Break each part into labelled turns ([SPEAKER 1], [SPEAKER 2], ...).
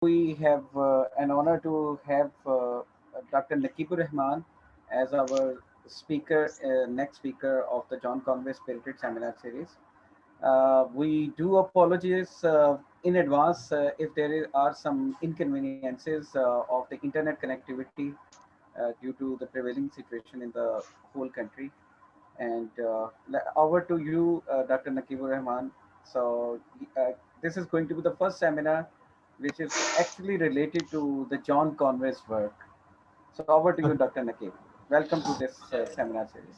[SPEAKER 1] We have an honor to have Dr. Naqeeb Rehman as our speaker, next speaker of the John Conway Spirited Seminar Series. We do apologize in advance if are some inconveniences of the internet connectivity due to the prevailing situation in the whole country. And over to you, Dr. Naqeebur Rahman. So this is going to be the first seminar which is actually related to the John Conway's work. So over to you,
[SPEAKER 2] Okay.
[SPEAKER 1] Dr. Naqeeb. Welcome to this seminar series.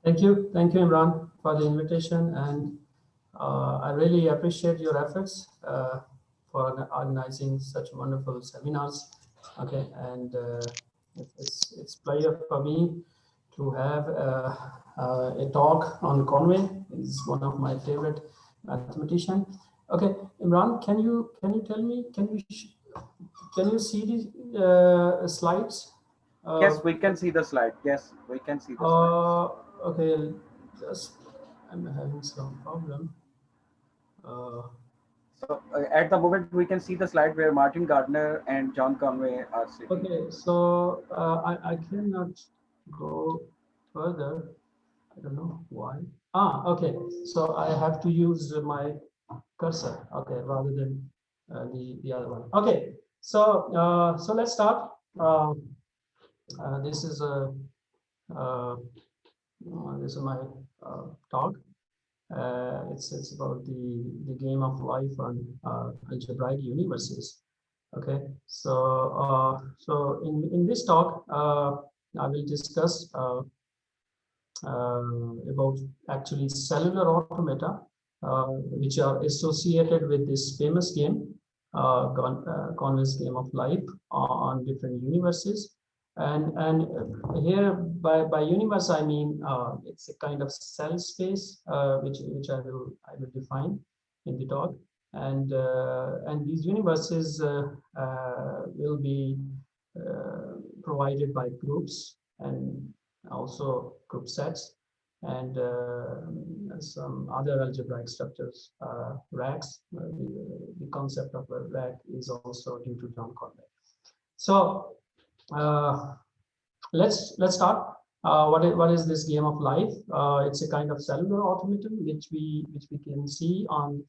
[SPEAKER 2] Thank you, Imran, for the invitation, and I really appreciate your efforts for organizing such wonderful seminars. Okay, and it's pleasure for me to have a talk on Conway. He's one of my favorite mathematician. Okay, Imran, can you tell me, can you see the slides?
[SPEAKER 1] Yes, we can see the slide. Yes, we can see the slides.
[SPEAKER 2] Okay, just I'm having some problem. Uh,
[SPEAKER 1] So at the moment, we can see the slide where Martin Gardner and John Conway are sitting.
[SPEAKER 2] okay, so I cannot go further. I don't know why. Okay. So I have to use my cursor. Okay, rather than the other one. Okay. So let's start. This is a uh, this is my talk. It's about the game of life on algebraic universes. Okay, so in this talk, I will discuss about actually cellular automata, which are associated with this famous game, Conway's game of life on different universes. And here by universe I mean it's a kind of cell space which I will define in the talk, and these universes will be provided by groups and also group sets and some other algebraic structures, racks. The concept of a rack is also due to John Conway. So uh, let's start. What is this game of life? It's a kind of cellular automaton which we can see on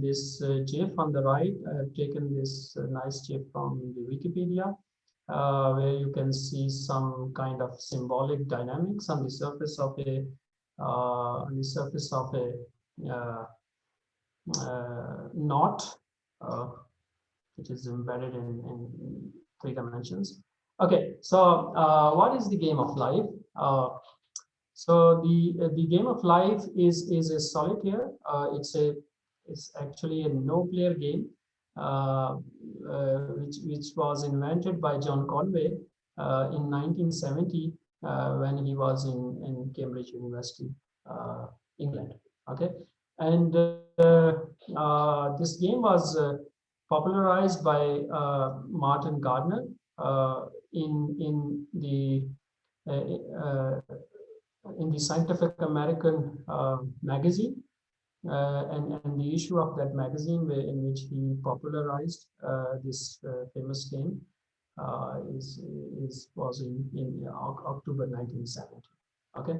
[SPEAKER 2] this GIF on the right. I've taken this nice GIF from the Wikipedia, where you can see some kind of symbolic dynamics on the surface of a knot, which is embedded in 3 dimensions. Okay, so what is the game of life? So the game of life is a solitaire. It's actually a no-player game, which was invented by John Conway in 1970 when he was in Cambridge University, England. Okay, and this game was popularized by Martin Gardner uh, in the Scientific American magazine, and the issue of that magazine in which he popularized this famous game was in October 1970. Okay,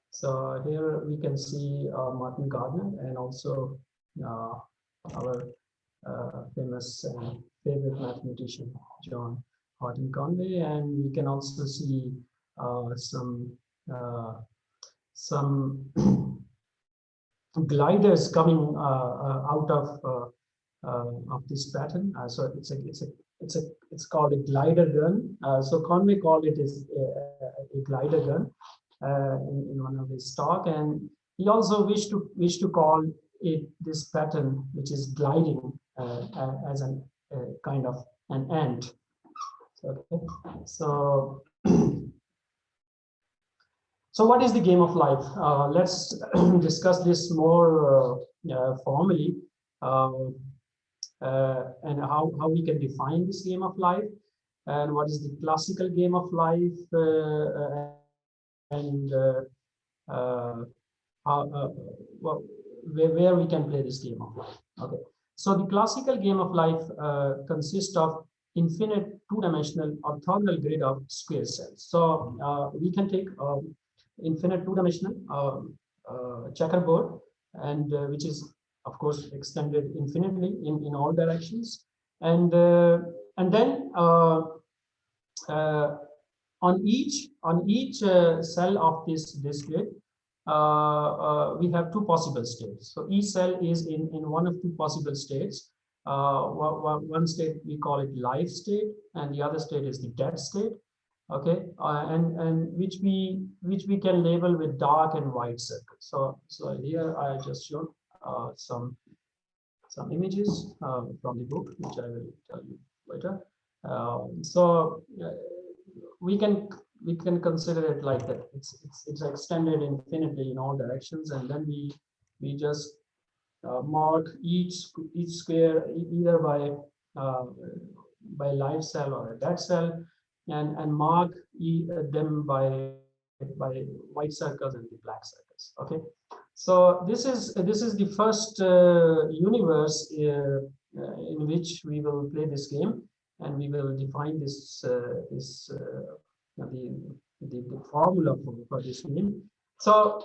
[SPEAKER 2] so here we can see Martin Gardner and also our famous and favorite mathematician John Horton Conway, and we can also see some gliders coming out of this pattern. So it's called a glider gun. So Conway called it as a glider gun in one of his talk, and he also wished to call it this pattern, which is gliding, as an kind of an ant. Okay, so so what is the game of life? Let's discuss this more formally, and how we can define this game of life, and what is the classical game of life, and how, where we can play this game of life. Okay, So the classical game of life consists of infinite two-dimensional orthogonal grid of square cells. So we can take infinite two-dimensional checkerboard, and which is of course extended infinitely in all directions, and then uh, on each cell of this grid, we have two possible states. So each cell is in one of two possible states. One state we call it life state, and the other state is the dead state. Okay, and which we can label with dark and white circles. So here I just showed some images from the book, which I will tell you later. So we can consider it like that. It's extended infinitely in all directions, and then we just mark each square either uh, by live cell or a dead cell, and mark them by white circles and the black circles. Okay, so this is the first universe in which we will play this game, and we will define the formula for this game. So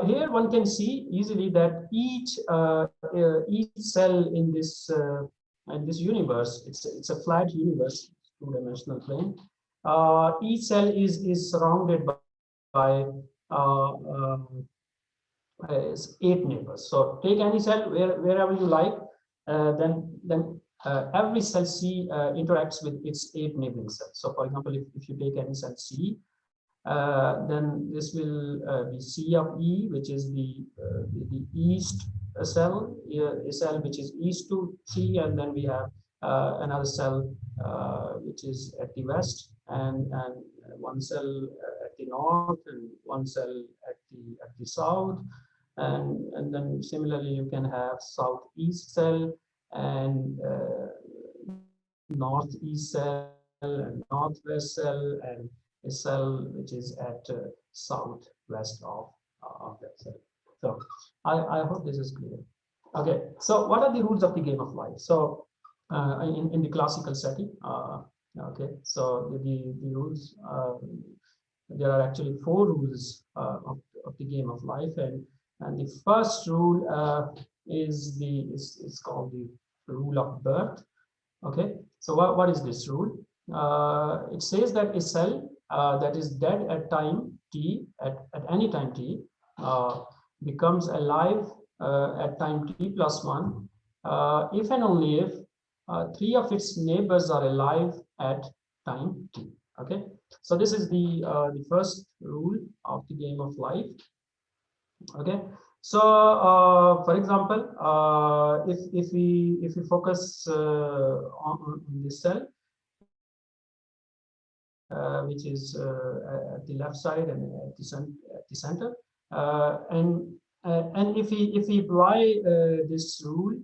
[SPEAKER 2] here one can see easily that each cell in this universe, it's a flat universe, two-dimensional plane. Each cell is surrounded by is 8 neighbors. So take any cell wherever you like, then every cell C interacts with its 8 neighboring cells. So for example, if you take any cell C, then this will be C of E, which is the east cell, a cell which is east to C, and then we have another cell which is at the west, and one cell at the north, and one cell at the south, and then similarly you can have southeast cell and northeast cell and northwest cell and a cell which is at southwest of that cell. So I hope this is clear. Okay, so what are the rules of the game of life? So in the classical setting, okay, so the rules, there are actually 4 rules of the game of life, and the first rule is called the rule of birth. Okay, so what is this rule? It says that a cell that is dead at time t, at any time t, becomes alive at time t plus 1 if and only if 3 of its neighbors are alive at time t. Okay, so this is the first rule of the game of life. Okay, so for example, if we focus on this cell, which is at the left side and at the center, and if we apply this rule,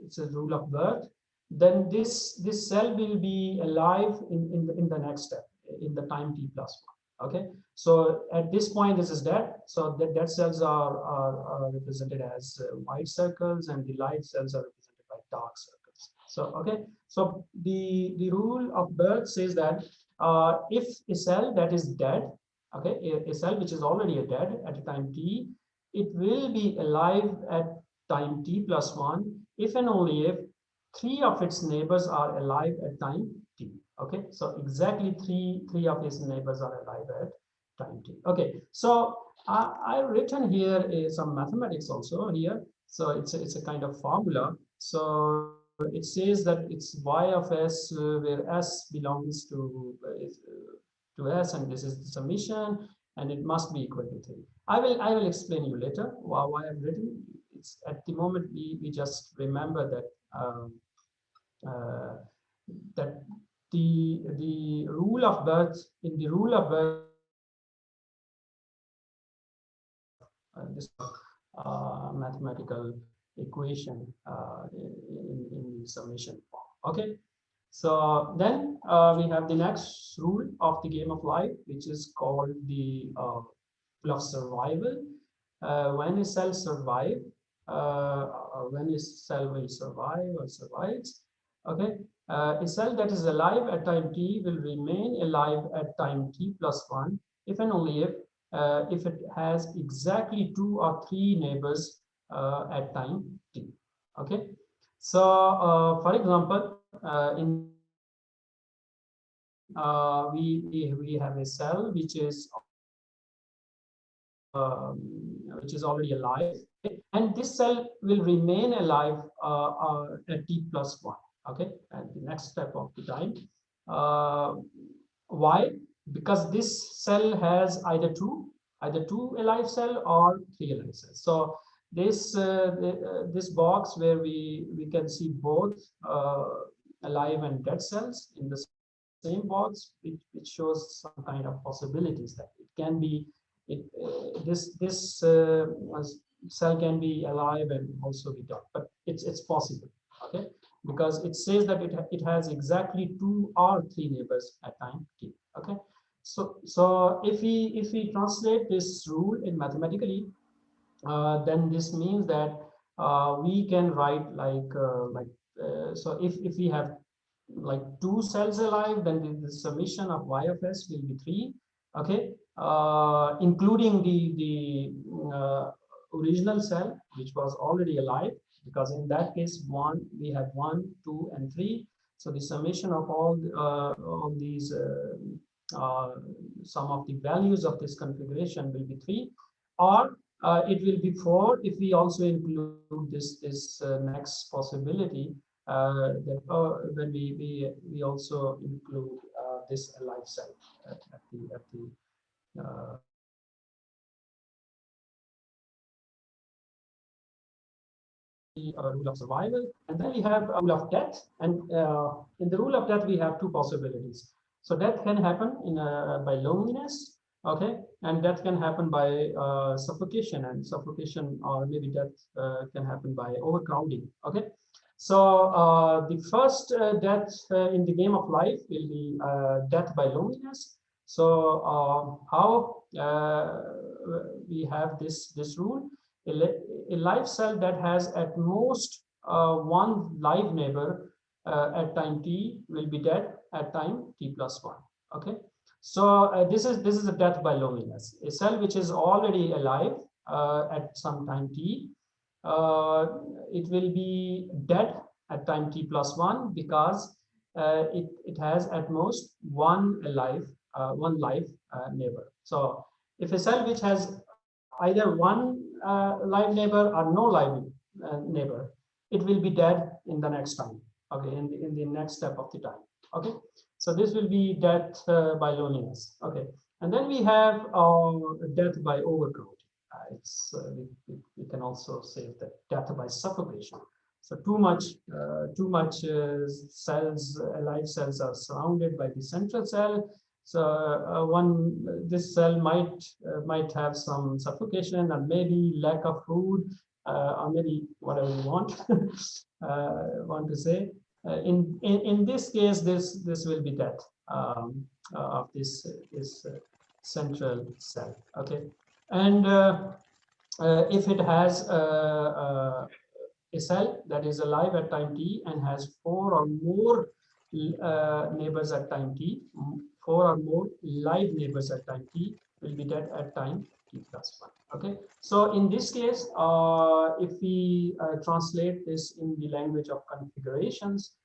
[SPEAKER 2] it's a rule of birth, then this cell will be alive in the next step, in the time t plus 1. Okay, so at this point this is dead, so the dead cells are represented as white circles, and the live cells are represented by dark circles. So okay, so the rule of birth says that if a cell that is dead, okay, a cell which is already dead at a time t, it will be alive at time t plus 1 if and only if 3 of its neighbors are alive at time t. Okay, so exactly three of its neighbors are alive at time t. Okay, so I've written here some mathematics also here. So it's a kind of formula. So it says that it's y of s where s belongs to s, and this is the summation, and it must be equal to 3. I will explain you later why I've written. It's at the moment we just remember that that the rule of birth, in the rule of birth this mathematical equation in summation form. Okay, so then we have the next rule of the game of life, which is called the rule of survival. When a cell survives, when a cell will survive or survives. Okay, a cell that is alive at time t will remain alive at time t plus 1 if and only if it has exactly 2 or 3 neighbors at time t. Okay, so for example, in this case, we have a cell which is already alive, okay, and this cell will remain alive at t plus 1, okay, at the next step of the time. uh, why? Because this cell has either two alive cell or 3 alive cells. So this box where we can see both alive and dead cells in the same box, it shows some kind of possibilities that it can be it this cell can be alive and also be dead, but it's possible, okay, because it says that it has exactly 2 or 3 neighbors at time t. Okay, so if we translate this rule in mathematically, then this means that we can write so if we have like 2 cells alive, then the summation of y of s will be 3. Okay, including the original cell which was already alive, because in that case one we have 1, 2, and 3. So the summation of all these uh, some of the values of this configuration will be 3, or it will be 4 if we also include this next possibility, that when we also include this alive cell at the rule of survival. And then we have a rule of death, and in the rule of death we have 2 possibilities. So death can happen by loneliness, okay, and death can happen by suffocation, and suffocation or maybe death can happen by overcrowding. Okay, so the first death in the game of life will be death by loneliness. So how we have this rule: a live cell that has at most 1 live neighbor at time t will be dead at time t plus 1. Okay, so this is a death by loneliness. A cell which is already alive at some time t, uh, it will be dead at time t plus 1 because it has at most one live neighbor. So if a cell which has either one live neighbor or no live neighbor, it will be dead in the next time. Okay, in the next step of the time. Okay, so this will be death by loneliness. Okay, and then we have death by overgrowth. We can also say that death by suffocation. So too much cells, alive cells, are surrounded by the central cell. So this cell might have some suffocation, and maybe lack of food, or maybe whatever you want want to say. In this case, this will be death of this central cell. Okay, and if it has a cell that is alive at time t and has 4 or more neighbors at time t, 4 or more live neighbors at time t will be dead at time t plus 1. Okay, so in this case, if we translate this in the language of configurations,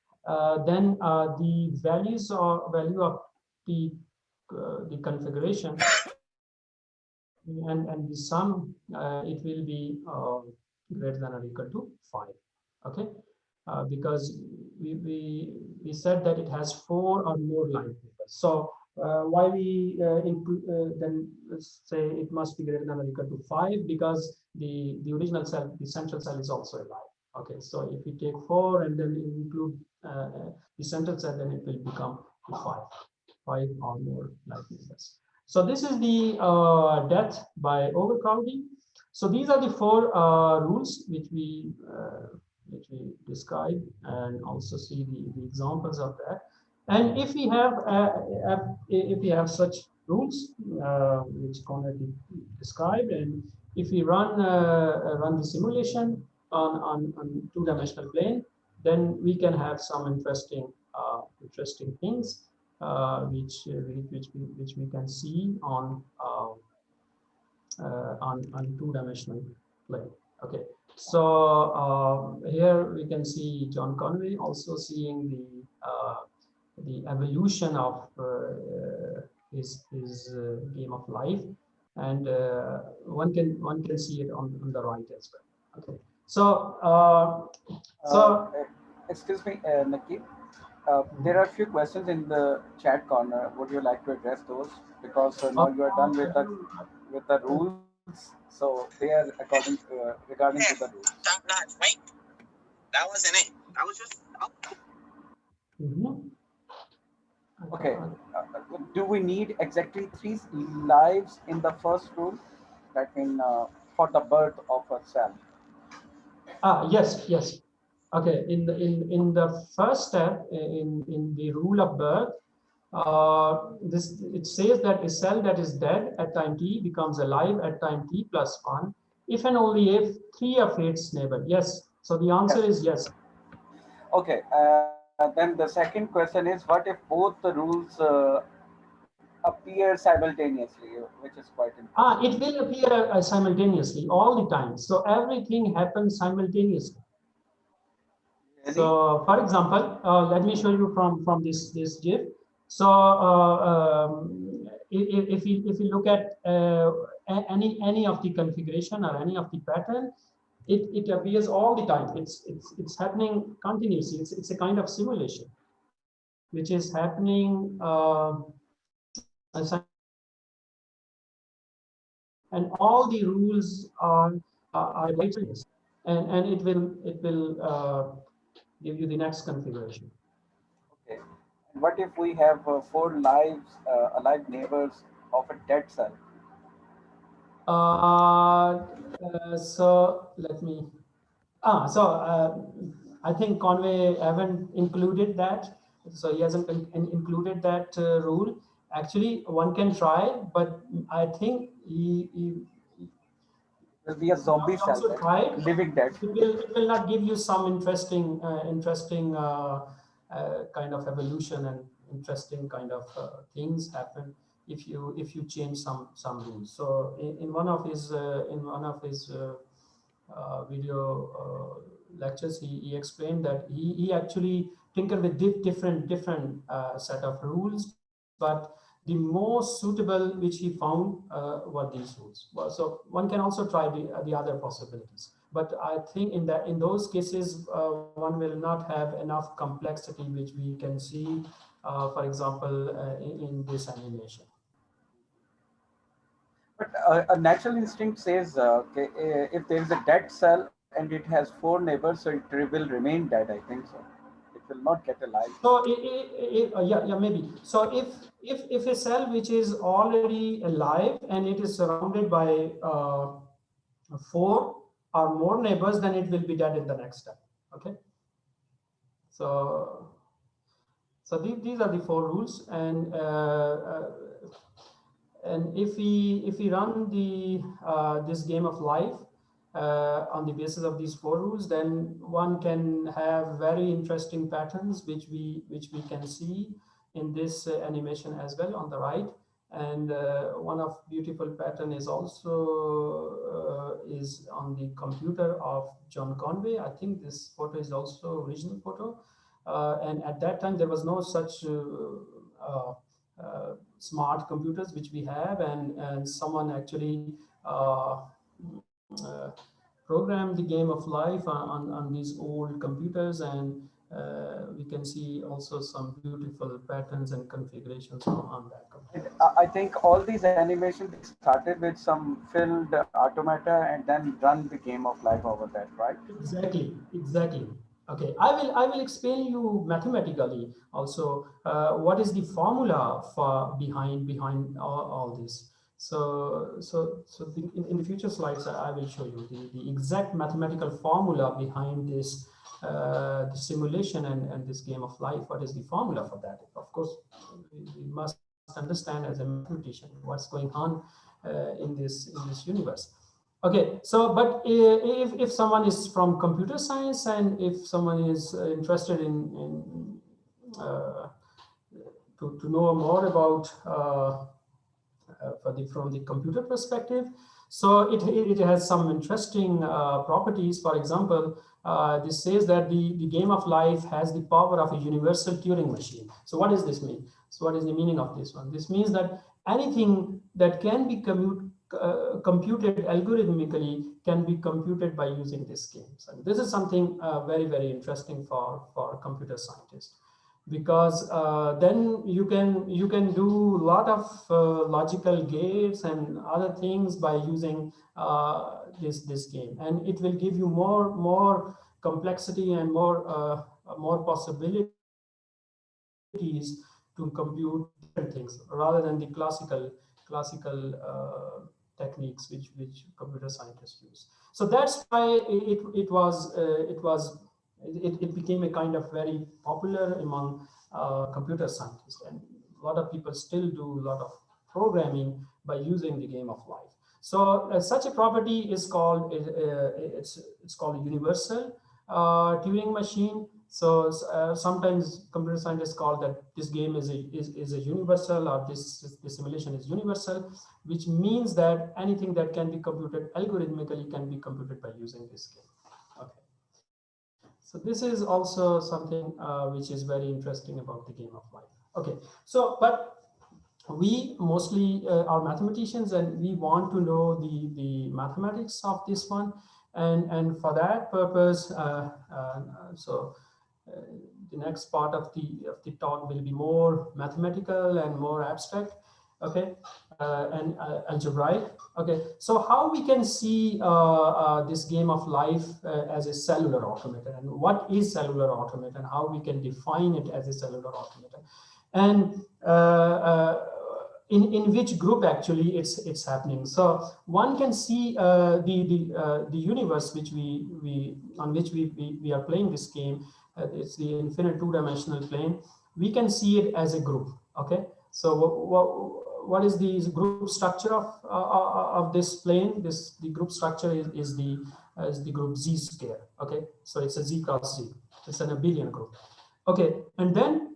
[SPEAKER 2] then the value of the configuration and the sum, it will be greater than or equal to 5. Okay, because we said that it has 4 or more line papers. So why we then say it must be greater than or equal to 5, because the original cell, the central cell, is also alive. Okay, so if we take 4 and then include the central cell, then it will become 5 or more life papers. So this is the death by overcrowding. So these are the 4 rules which we describe, and also see the examples of that. And if we have such rules which Conway described, and if we run the simulation, on two-dimensional plane, then we can have some interesting things which we can see on two-dimensional plane. Okay, so here we can see John Conway also seeing the evolution of his game of life, and one can see it on the right as well. Okay, so
[SPEAKER 1] Uh, Excuse me, Naqeeb. There are a few questions in the chat corner. Would you like to address those? Because now you are done with the rules, so they are regarding to the rules.
[SPEAKER 3] Top notch. Wait, that wasn't it. That was just.
[SPEAKER 1] Okay. Do we need exactly three lives in the first rule? That mean for the birth of a cell.
[SPEAKER 2] Yes. Okay, in the first step in the rule of birth, this it says that a cell that is dead at time t becomes alive at time t plus 1 if and only if three of its neighbor. Yes, so the answer
[SPEAKER 1] Yes.
[SPEAKER 2] is yes.
[SPEAKER 1] Okay. Then the second question is, what if both the rules appear simultaneously, which is quite interesting.
[SPEAKER 2] It will appear simultaneously all the time, so everything happens simultaneously.
[SPEAKER 1] Really?
[SPEAKER 2] So, for example, let me show you from this GIF. So, if you look at any of the configuration or any of the pattern, it appears all the time. It's happening continuously. It's a kind of simulation, which is happening and all the rules are and it will give you the next configuration.
[SPEAKER 1] Okay. And what if we have alive neighbors of a dead cell?
[SPEAKER 2] So let me. I think Conway haven't included that. So he hasn't included that rule. Actually, one can try, but I think he
[SPEAKER 1] Will be a zombie cell
[SPEAKER 2] also
[SPEAKER 1] then,
[SPEAKER 2] tried.
[SPEAKER 1] living dead.
[SPEAKER 2] It will not give you some interesting kind of evolution and interesting kind of things happen if you change some rules. So in one of his video lectures, he explained that he actually tinkered with different set of rules, but the most suitable which he found were these rules. So one can also try the other possibilities, but I think in those cases one will not have enough complexity which we can see, for example, in this animation.
[SPEAKER 1] But a natural instinct says, okay, if there is a dead cell and it has four neighbors, so it will remain dead. I think so. It will not get alive.
[SPEAKER 2] So yeah, maybe. So if a cell which is already alive and it is surrounded by four or more neighbors, then it will be dead in the next step. Okay. So these are the four rules, and if we run this game of life on the basis of these four rules, then one can have very interesting patterns which we can see in this animation as well on the right. And one of beautiful pattern is also is on the computer of John Conway. I think this photo is also original photo, and at that time there was no such smart computers which we have, and someone actually uh, programmed the game of life on these old computers, and we can see also some beautiful patterns and configurations on that computer.
[SPEAKER 1] I think all these animations they started with some filled automata and then run the game of life over that, right?
[SPEAKER 2] Exactly. Okay, I will explain you mathematically also what is the formula for behind all this. In the future slides I will show you the exact mathematical formula behind this the simulation and this game of life. What is the formula for that? Of course, we must understand as a mathematician what's going on in this universe. Okay, so but if someone is from computer science, and if someone is interested in to know more about from the computer perspective. So it has some interesting properties. For example, this says that the game of life has the power of a universal Turing machine. So what does this mean? So what is the meaning of this one? This means that anything that can be computed algorithmically can be computed by using these games. And this is something very, very interesting for computer scientists, because then you can do a lot of logical gates and other things by using this game, and it will give you more complexity and more possibilities to compute different things rather than the classical techniques which computer scientists use. So that's why it became a kind of very popular among computer scientists, and a lot of people still do a lot of programming by using the game of life. So such a property is called it's called a universal Turing machine. So sometimes computer scientists call that this game is a universal, or this simulation is universal, which means that anything that can be computed algorithmically can be computed by using this game. Okay. So this is also something which is very interesting about the game of life. Okay. So, but we mostly are mathematicians, and we want to know the mathematics of this one, and for that purpose, so the next part of the talk will be more mathematical and more abstract. Okay. And algebraic. Okay, so how we can see this game of life as a cellular automaton, and what is cellular automaton, and how we can define it as a cellular automaton, and in which group actually it's happening. So one can see the universe which we are playing this game. It's the infinite two-dimensional plane. We can see it as a group. Okay, so what is the group structure of this plane? The group structure is the group Z square. Okay, so it's a Z cross Z. It's an abelian group. Okay, and then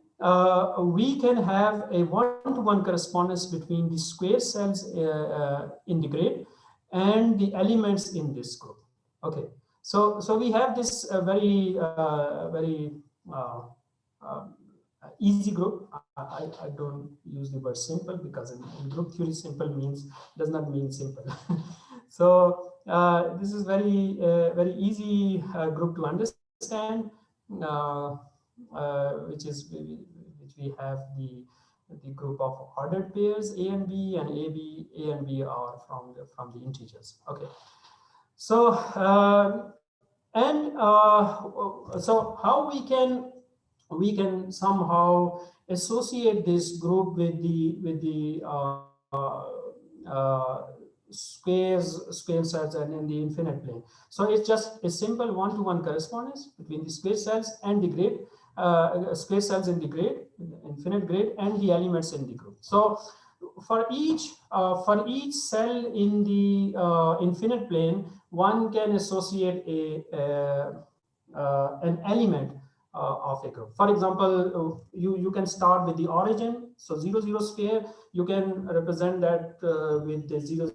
[SPEAKER 2] we can have a one-to-one correspondence between the square cells in the grid and the elements in this group. Okay, so we have this very easy group. I don't use the word simple, because in group theory simple does not mean simple. So this is very easy group to understand, uh, which we have the group of ordered pairs A and B, and A and B are from the integers. Okay, so so how we can somehow associate this group with the square cells and in the infinite plane. So it's just a simple one-to-one correspondence between the square cells and the grid, square cells in the grid, infinite grid, and the elements in the group. So for each cell in the infinite plane, one can associate an element of a group. For example, you can start with the origin. So 0, 0 sphere, you can represent that with the 0,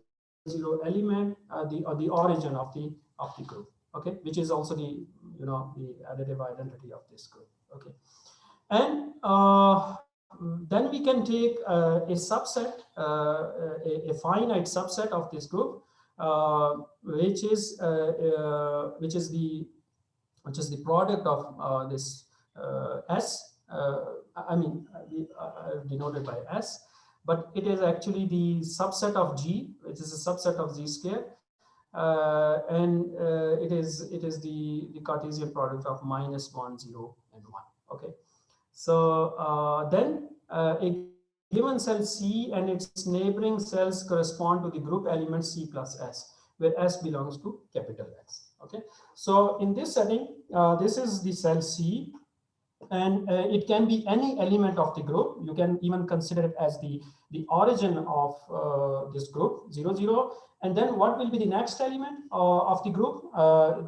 [SPEAKER 2] 0 element, the origin of the group. Okay, which is also the the additive identity of this group. Okay, and then we can take a subset, a finite subset of this group, which is the product of this S. I mean, denoted by S, but it is actually the subset of G, which is a subset of Z square, and it is the Cartesian product of -1, 0, and 1. Okay, so then a given cell C and its neighboring cells correspond to the group element C plus S, where S belongs to capital X. Okay, so in this setting, this is the cell C, and it can be any element of the group. You can even consider it as the origin of this group 0 0. And then what will be the next element of the group?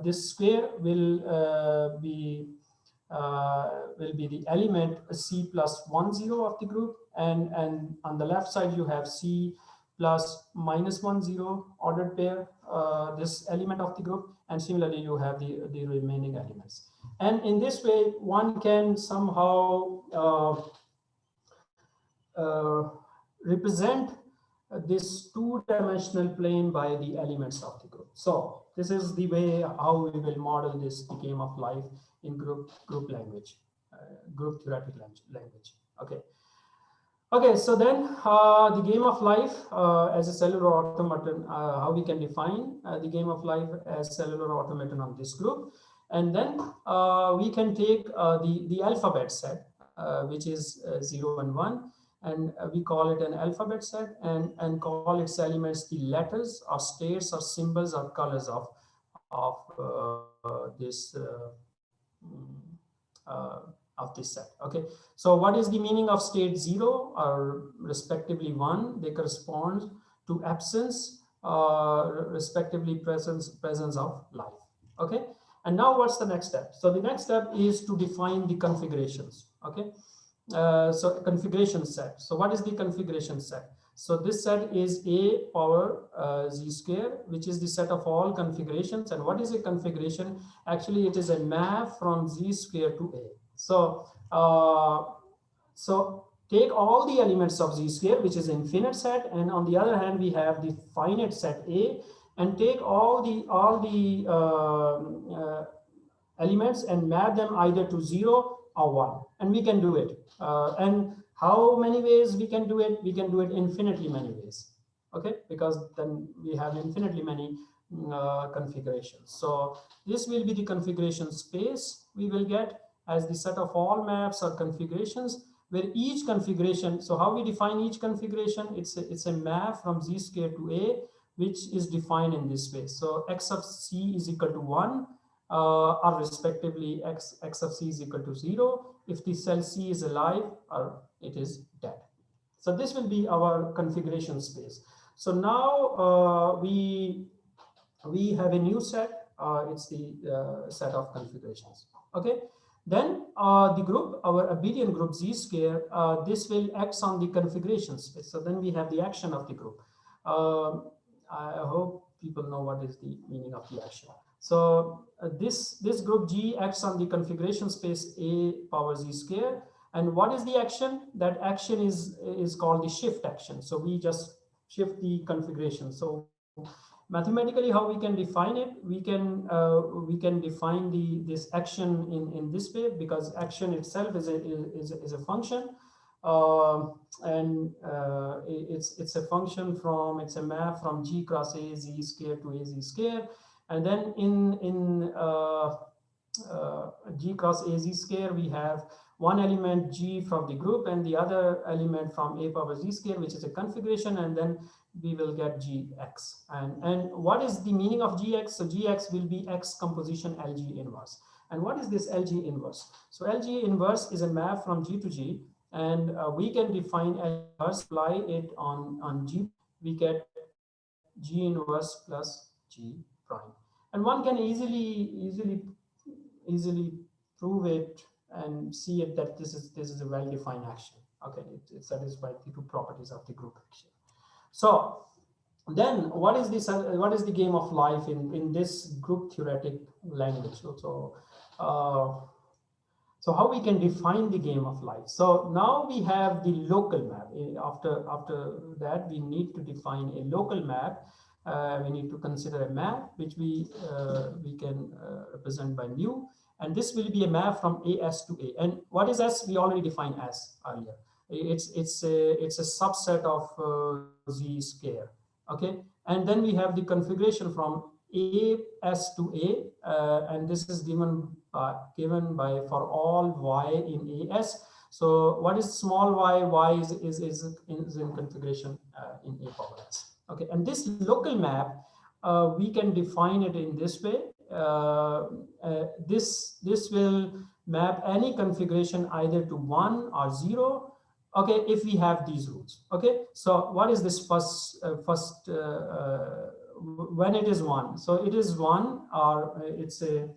[SPEAKER 2] This square will be the element C plus 1 0 of the group, and on the left side you have C plus minus 1 0 ordered pair, this element of the group, and similarly you have the remaining elements. And in this way one can somehow represent this two-dimensional plane by the elements of the group. So this is the way how we will model this, the game of life in group language, group theoretic language. Okay. Okay, so then the game of life as a cellular automaton, how we can define the game of life as cellular automaton on this group. And then we can take the alphabet set, which is 0 and 1, and we call it an alphabet set, and call its elements the letters or states or symbols or colors of this of this set. Okay, so what is the meaning of state 0 or respectively 1? They correspond to absence, respectively presence of life. Okay, and now what's the next step? So the next step is to define the configurations. Okay, so configuration set. So what is the configuration set? So this set is a power z square, which is the set of all configurations. And what is a configuration? Actually, it is a map from z square to a. So so take all the elements of z square, which is infinite set, and on the other hand we have the finite set a, and take all the elements and map them either to 0 or 1, and we can do it. And how many ways we can do it? We can do it infinitely many ways. Okay, because then we have infinitely many configurations. So this will be the configuration space we will get as the set of all maps or configurations, where each configuration, so how we define each configuration? It's a map from z square to a, which is defined in this way. So x of c is equal to 1, or respectively x of c is equal to 0 if the cell c is alive or it is dead. So this will be our configuration space. So now we have a new set. It's the set of configurations. Okay, then the group, our abelian group z square, this will act on the configurations. So then we have the action of the group. I hope people know what is the meaning of the action. So this group G acts on the configuration space A power Z square. And what is the action? That action is called the shift action. So we just shift the configuration. So mathematically, how we can define it? We can define this action in this way, because action itself is a function. And it's a function from, it's a map from G cross A Z square to A Z square. And then in G cross A Z square, we have one element G from the group and the other element from A power Z square, which is a configuration, and then we will get Gx. And what is the meaning of Gx? So Gx will be X composition LG inverse. And what is this LG inverse? So LG inverse is a map from G to G, and we can define LG inverse, apply it on G, we get G inverse plus G prime. And one can easily prove it and see it that this is a well-defined action. Okay, it satisfies the two properties of the group action. So then what is this? What is the game of life in this group theoretic language? So how we can define the game of life? So now we have the local map. After that, we need to define a local map. We need to consider a map which we can represent by mu, and this will be a map from AS to A. And what is S? We already defined S earlier. It's a subset of Z square. Okay, and then we have the configuration from AS to A, and this is given by for all y in AS. So what is small y? Y is in configuration in A power S. Okay, and this local map, we can define it in this way. This will map any configuration either to 1 or 0, okay, if we have these rules. Okay, so what is this when it is 1? So it is 1, or it's a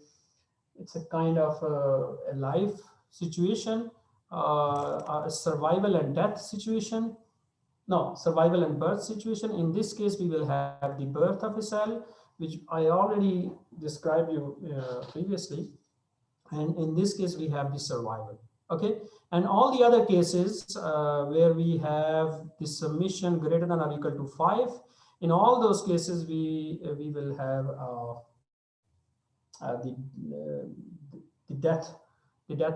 [SPEAKER 2] kind of a life situation, a survival and death situation. No, survival and birth situation. In this case, we will have the birth of a cell, which I already described you previously. And in this case, we have the survival. Okay, and all the other cases where we have the summation greater than or equal to 5, in all those cases, we will have the death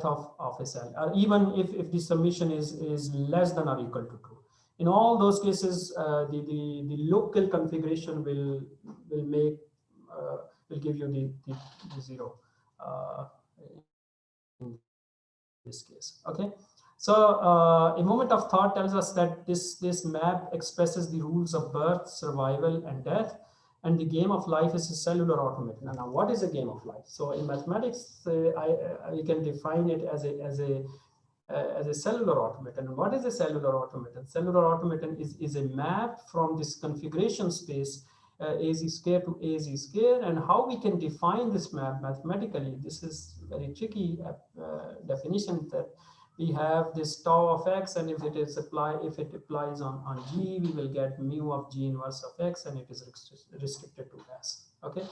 [SPEAKER 2] of a cell, or even if the summation is less than or equal to 2. In all those cases, the local configuration will make will give you the 0 in this case. Okay, so a moment of thought tells us that this map expresses the rules of birth, survival, and death, and the game of life is a cellular automaton. Now, what is a game of life? So in mathematics, we can define it as a cellular automaton. What is a cellular automaton? Cellular automaton is a map from this configuration space az square to az square, and how we can define this map mathematically. This is very tricky definition, that we have this tau of x, and if it applies on G, we will get mu of G inverse of x, and it is restricted to S. Okay,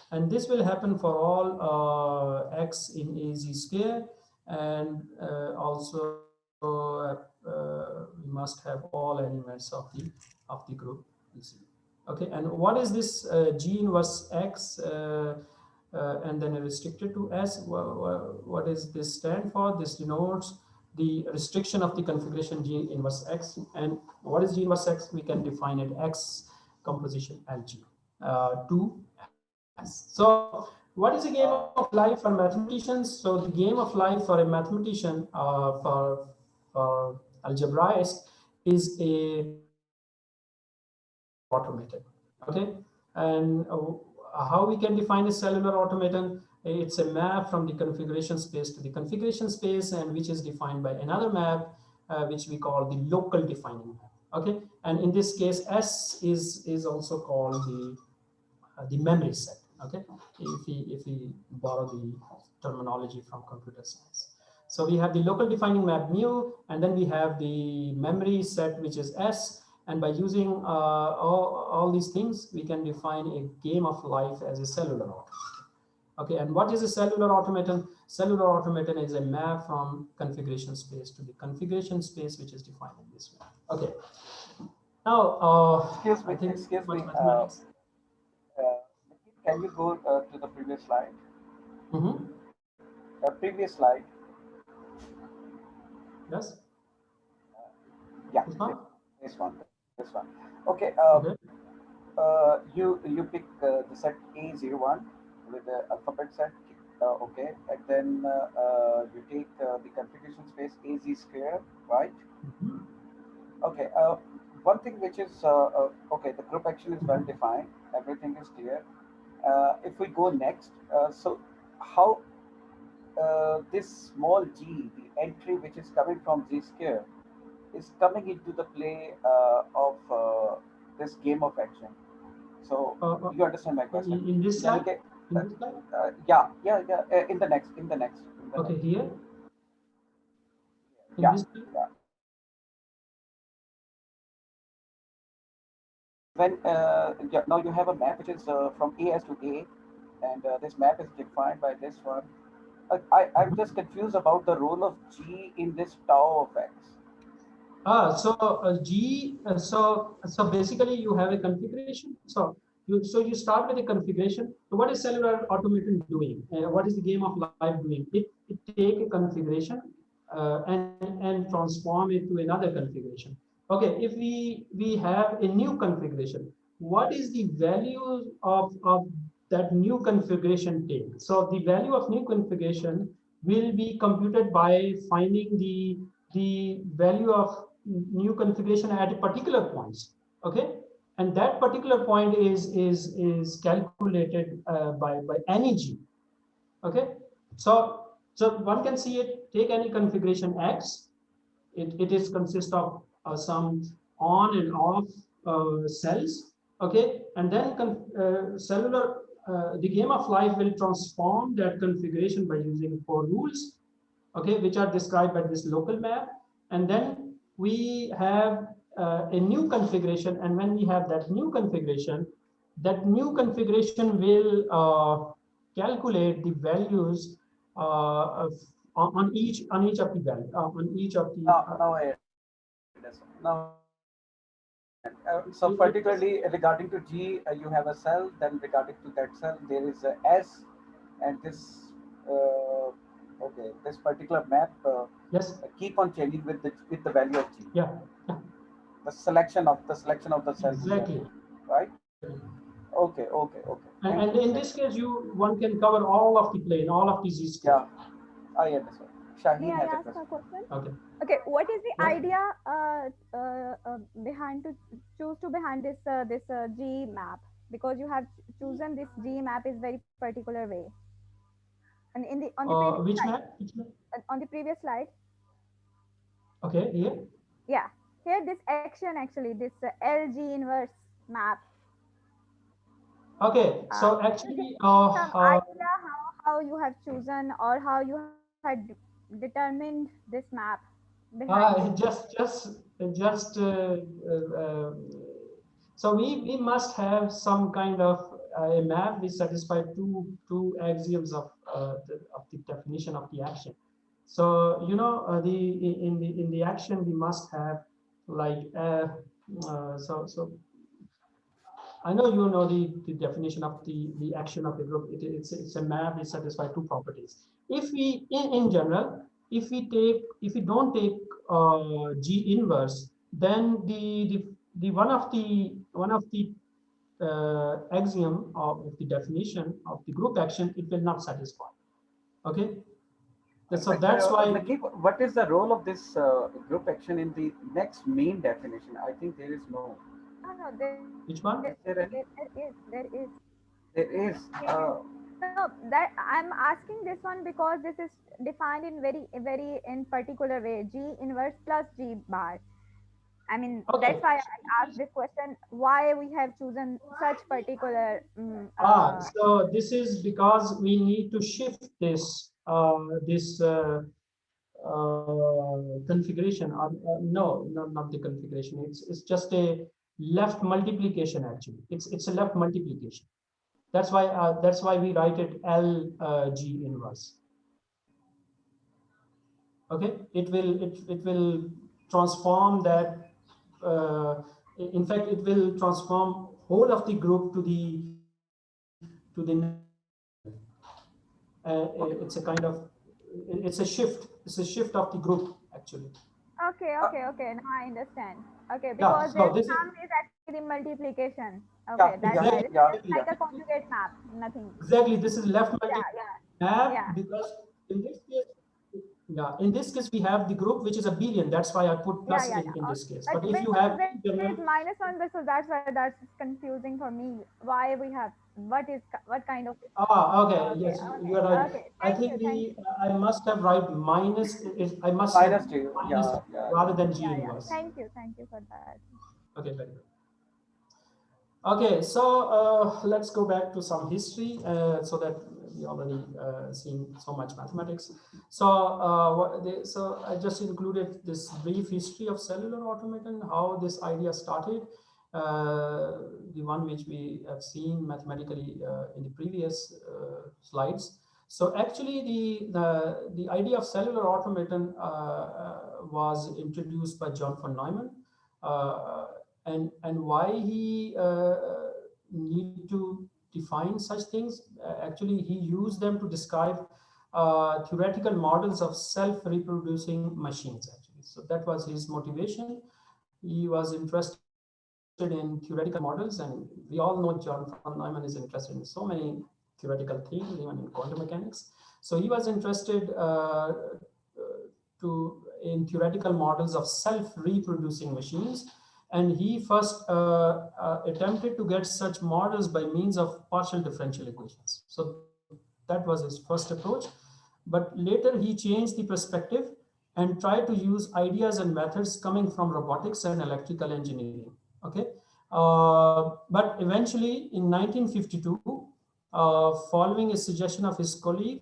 [SPEAKER 2] and this will happen for all x in az square, and also we must have all elements of the group Z. Okay, and what is this G inverse x and then restricted to S? What does this stand for? This denotes the restriction of the configuration G inverse x. And what is G inverse x? We can define it x composition LG to S. So what is a game of life for mathematicians? So the game of life for a mathematician, for algebraist, is a automaton. Okay, and how we can define a cellular automaton? It's a map from the configuration space to the configuration space, and which is defined by another map, which we call the local defining map. Okay, and in this case, S is also called the memory set. Okay, if we borrow the terminology from computer science. So we have the local defining map mu, and then we have the memory set, which is S. And by using all these things, we can define a game of life as a cellular automaton. Okay, and what is a cellular automaton? Cellular automaton is a map from configuration space to the configuration space, which is defined in this way. Okay. Now,
[SPEAKER 1] excuse me. Can you go to the previous slide?
[SPEAKER 2] Mm-hmm.
[SPEAKER 1] Previous slide.
[SPEAKER 2] Yes.
[SPEAKER 1] Yeah. This one. Okay.
[SPEAKER 2] Okay.
[SPEAKER 1] You pick the set A01 with the alphabet set. Okay, and then you take the configuration space AZ square, right?
[SPEAKER 2] Mm-hmm.
[SPEAKER 1] Okay. One thing which is okay, the group action is well defined. Everything is clear. If we go next, so how this small g, the entry which is coming from Z square, is coming into the play of this game of action. So you understand my question?
[SPEAKER 2] In this slide?
[SPEAKER 1] Yeah. In the next.
[SPEAKER 2] Okay, here.
[SPEAKER 1] Yeah. When now you have a map which is from AS to A, and this map is defined by this one. I'm just confused about the role of G in this tau of X.
[SPEAKER 2] So basically you have a configuration. So you start with a configuration. So what is cellular automaton doing? What is the game of life doing? It take a configuration and transform it to another configuration. Okay, if we have a new configuration, what is the value of that new configuration take? So the value of new configuration will be computed by finding the value of new configuration at a particular points. Okay, and that particular point is calculated by any G. Okay, so So one can see it, take any configuration X, it is consist of some on and off cells, okay, and then cellular, the game of life will transform that configuration by using 4 rules, okay, which are described by this local map, and then we have a new configuration, and when we have that new configuration will calculate the values of, on each of the value on each of the
[SPEAKER 1] Now I understand. Now I understand. So particularly
[SPEAKER 2] it is,
[SPEAKER 1] regarding to G, you have a cell. Then regarding to that cell, there is a S, and this okay, this particular map
[SPEAKER 2] yes,
[SPEAKER 1] keep on changing with the value of G.
[SPEAKER 2] yeah, yeah,
[SPEAKER 1] The selection of the cell we have,
[SPEAKER 2] exactly,
[SPEAKER 1] right?
[SPEAKER 2] exactly.
[SPEAKER 1] Okay, okay, okay. Thank
[SPEAKER 2] And
[SPEAKER 1] you,
[SPEAKER 2] in
[SPEAKER 1] thank
[SPEAKER 2] this
[SPEAKER 1] you.
[SPEAKER 2] case, one can cover all of the plane, all of the z square.
[SPEAKER 1] Yeah, I understand.
[SPEAKER 4] May
[SPEAKER 1] Shaheen
[SPEAKER 4] I
[SPEAKER 1] has a
[SPEAKER 4] ask
[SPEAKER 1] question.
[SPEAKER 4] a question?
[SPEAKER 2] Okay,
[SPEAKER 4] Okay, what is the
[SPEAKER 2] yeah.
[SPEAKER 4] idea behind to choose to behind this G map? Because you have chosen this G map is very particular way. And in the on the previous
[SPEAKER 2] Which
[SPEAKER 4] slide,
[SPEAKER 2] map? Which map?
[SPEAKER 4] on the previous slide,
[SPEAKER 2] Okay, here.
[SPEAKER 4] yeah, here this action actually this LG inverse map.
[SPEAKER 2] Okay,
[SPEAKER 4] Uh,
[SPEAKER 2] so
[SPEAKER 4] can you
[SPEAKER 2] actually,
[SPEAKER 4] give me some idea how you have chosen or how you had determined this map behind this?
[SPEAKER 2] just so we must have some kind of a map which satisfy two axioms of the definition of the action. So the in the action we must have like so I know you know the definition of the action of a group. It's a map which satisfies two properties. If we in general, if we don't take G inverse, then the one of the axiom of the definition of the group action, it will not satisfy. Okay, so that's why.
[SPEAKER 1] Naqeeb, what is the role of this group action in the next main definition? I think there is no.
[SPEAKER 4] No, no,
[SPEAKER 2] Which one?
[SPEAKER 1] Is there any?
[SPEAKER 4] there is.
[SPEAKER 1] There is.
[SPEAKER 4] No, that I'm asking this one because this is defined in very in particular way. G inverse plus G bar. I mean,
[SPEAKER 2] Okay.
[SPEAKER 4] that's why I asked this question. Why we have chosen such particular?
[SPEAKER 2] So this is because we need to shift this configuration. No, not the configuration. It's just a left multiplication. Actually, it's a left multiplication. That's why we write it G inverse. Okay, it will transform that. In fact, it will transform whole of the group to the next level. It's a kind of it's a shift. It's a shift of the group actually.
[SPEAKER 1] Uh,
[SPEAKER 4] Okay. Now I understand. Okay,
[SPEAKER 2] Yeah.
[SPEAKER 4] because
[SPEAKER 2] So
[SPEAKER 4] this
[SPEAKER 2] this is
[SPEAKER 4] sum is actually the multiplication.
[SPEAKER 1] yeah,
[SPEAKER 4] Okay, that's
[SPEAKER 1] yeah,
[SPEAKER 4] why
[SPEAKER 2] exactly
[SPEAKER 4] this
[SPEAKER 1] yeah,
[SPEAKER 4] is
[SPEAKER 1] yeah.
[SPEAKER 4] like a conjugate map. Nothing.
[SPEAKER 2] exactly this is left
[SPEAKER 4] Yeah,
[SPEAKER 2] multiplication
[SPEAKER 4] yeah,
[SPEAKER 2] map
[SPEAKER 4] yeah,
[SPEAKER 2] because in this case, yeah, in this case we have the group which is abelian. That's why I put plus in
[SPEAKER 4] yeah.
[SPEAKER 2] this case.
[SPEAKER 4] But
[SPEAKER 2] But if you
[SPEAKER 4] because
[SPEAKER 2] have
[SPEAKER 4] there
[SPEAKER 2] in
[SPEAKER 4] is
[SPEAKER 2] general,
[SPEAKER 4] minus on this, so that's why that's confusing for me. Why we have what kind of?
[SPEAKER 2] okay,
[SPEAKER 4] Okay,
[SPEAKER 2] yes, you are right.
[SPEAKER 4] okay.
[SPEAKER 2] I think
[SPEAKER 4] Thank you.
[SPEAKER 2] I must have write minus. I must have
[SPEAKER 1] Minus two.
[SPEAKER 2] minus
[SPEAKER 1] Yeah, yeah,
[SPEAKER 2] rather than G
[SPEAKER 4] Yeah.
[SPEAKER 2] inverse.
[SPEAKER 4] Thank you for that.
[SPEAKER 2] Okay, very good. Okay, so let's go back to some history so that we already seen so much mathematics. So, so I just included this brief history of cellular automation, how this idea started, the one which we have seen mathematically in the previous slides. So actually, the idea of cellular automaton was introduced by John von Neumann. And why he need to define such things, actually he used them to describe theoretical models of self-reproducing machines actually. So that was his motivation. He was interested in theoretical models, and we all know John von Neumann is interested in so many theoretical things, even in quantum mechanics. So he was interested in theoretical models of self-reproducing machines, and he first attempted to get such models by means of partial differential equations. So that was his first approach. But later he changed the perspective and tried to use ideas and methods coming from robotics and electrical engineering. Okay, but eventually in 1952, following a suggestion of his colleague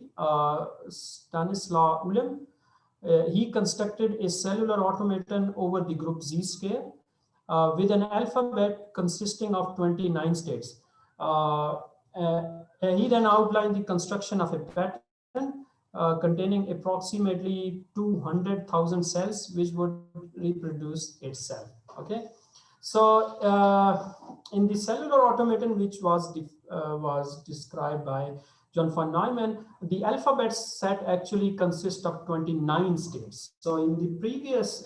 [SPEAKER 2] Stanislaw Ulam, he constructed a cellular automaton over the group Z square with an alphabet consisting of 29 states. He then outlined the construction of a pattern containing approximately 200,000 cells, which would reproduce itself. Okay, so in the cellular automaton, which was described by John von Neumann, the alphabet set actually consists of 29 states. So in the previous,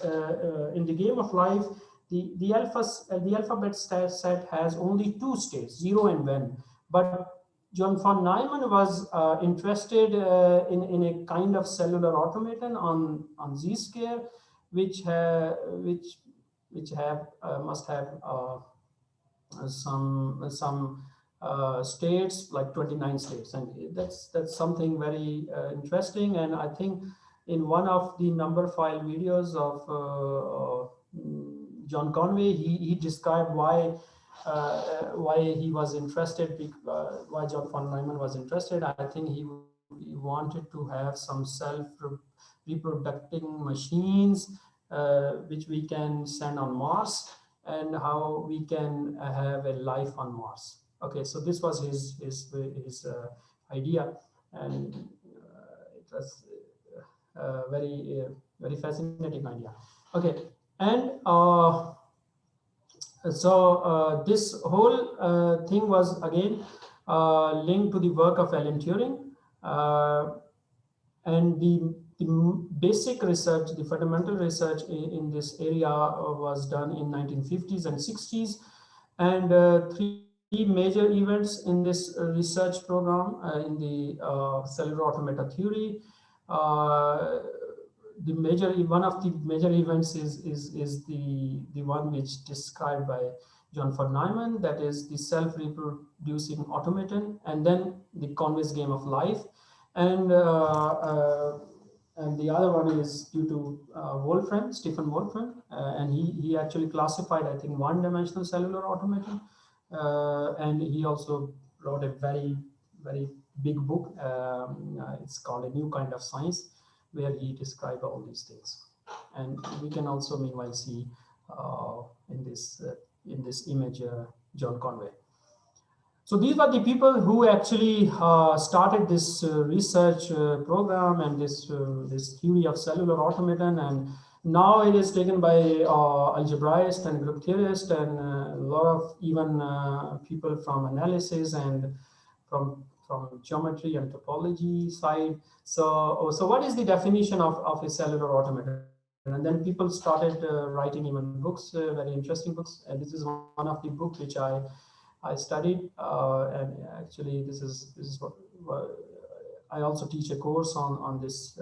[SPEAKER 2] in the game of life, the alphabet set has only two states, 0 and 1. But John von Neumann was interested in a kind of cellular automaton on Z square, which must have some states, like 29 states, and that's something very interesting. And I think in one of the number file videos of John Conway, he described why he was interested, why John von Neumann was interested. I think he wanted to have some self-reproducing machines which we can send on Mars, and how we can have a life on Mars. Okay, so this was his idea, and it was very fascinating idea. Okay, and so this whole thing was again linked to the work of Alan Turing, and the basic research, the fundamental research in this area was done in 1950s and 60s, and three major events in this research program in the cellular automata theory. One of the major events is the one which described by John von Neumann, that is the self-reproducing automaton, and then the Conway's game of life, and the other one is due to Stephen Wolfram, and he actually classified, I think, one-dimensional cellular automaton, and he also wrote a very big book. It's called A New Kind of Science, where he described all these things. And we can also meanwhile see in this image John Conway. So these were the people who actually started this research program and this theory of cellular automaton, and now it is taken by algebraists and group theorists, and a lot of even people from analysis and from geometry and topology side. So what is the definition of a cellular automaton? And then people started writing even books, very interesting books. And this is one of the books which I studied, and actually this is what I also teach a course on this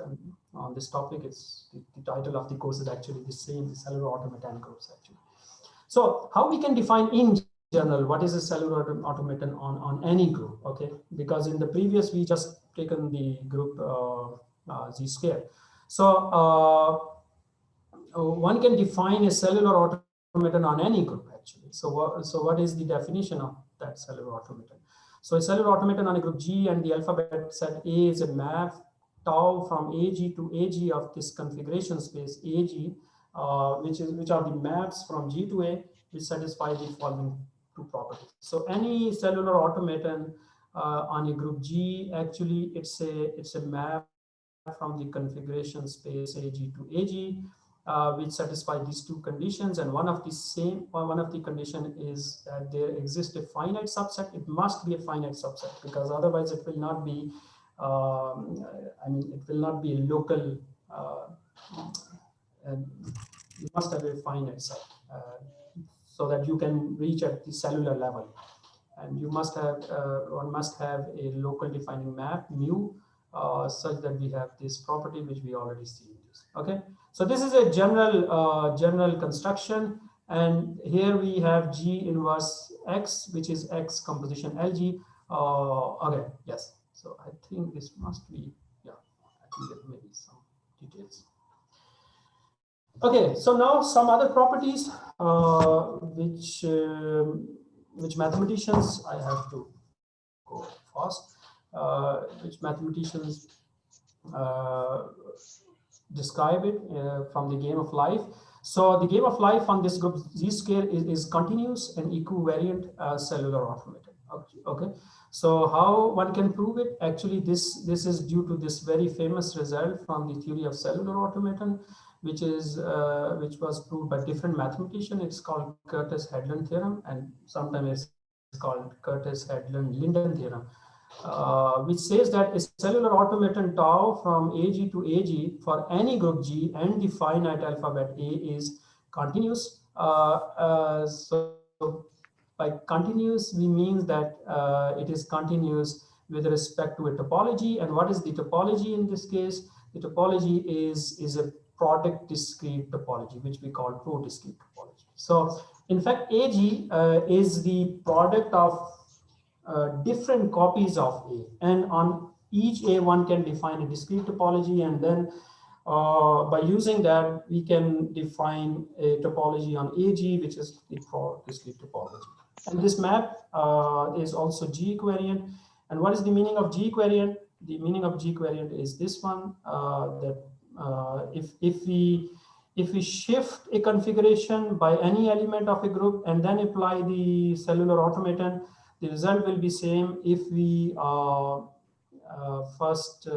[SPEAKER 2] topic. It's the title of the course is actually the same, the cellular automaton groups actually. So how we can define in general what is a cellular automaton on any group? Okay, because in the previous we just taken the group Z square. So one can define a cellular automaton on any group actually. So what is the definition of that cellular automaton? So a cellular automaton on a group G, and the alphabet set A is a map tau from AG to AG of this configuration space AG, which are the maps from G to A, which satisfy the following two properties. So any cellular automaton on a group G, actually it's a map from the configuration space AG to AG, which satisfy these two conditions. And one of the condition is that there exists a finite subset. It must be a finite subset, because otherwise it will not be it will not be a local, and you must have a finite set so that you can reach at the cellular level. And you must have one must have a local defining map mu such that we have this property which we already see in this. Okay, so this is a general construction, and here we have G inverse X, which is X composition LG. Okay, yes. So I think this must be, yeah, maybe some details. Okay, so now some other properties which mathematicians, I have to go fast, which mathematicians describe it from the game of life. So the game of life on this group Z square is continuous and equivariant cellular automaton. Okay, so how one can prove it? Actually, this is due to this very famous result from the theory of cellular automaton, which was proved by different mathematicians. It's called Curtis-Hedlund theorem, and sometimes it's called Curtis-Hedlund-Linden theorem. Which says that a cellular automaton tau from AG to AG for any group G and the finite alphabet A is continuous. So by continuous, we means that it is continuous with respect to a topology. And what is the topology in this case? The topology is a product discrete topology, which we call pro-discrete topology. So in fact, AG is the product of different copies of A, and on each A one can define a discrete topology, and then by using that we can define a topology on AG, which is the discrete topology. And this map is also G equivariant. And what is the meaning of G equivariant? The meaning of G equivariant is this one, that if we shift a configuration by any element of a group and then apply the cellular automaton, the result will be same if we first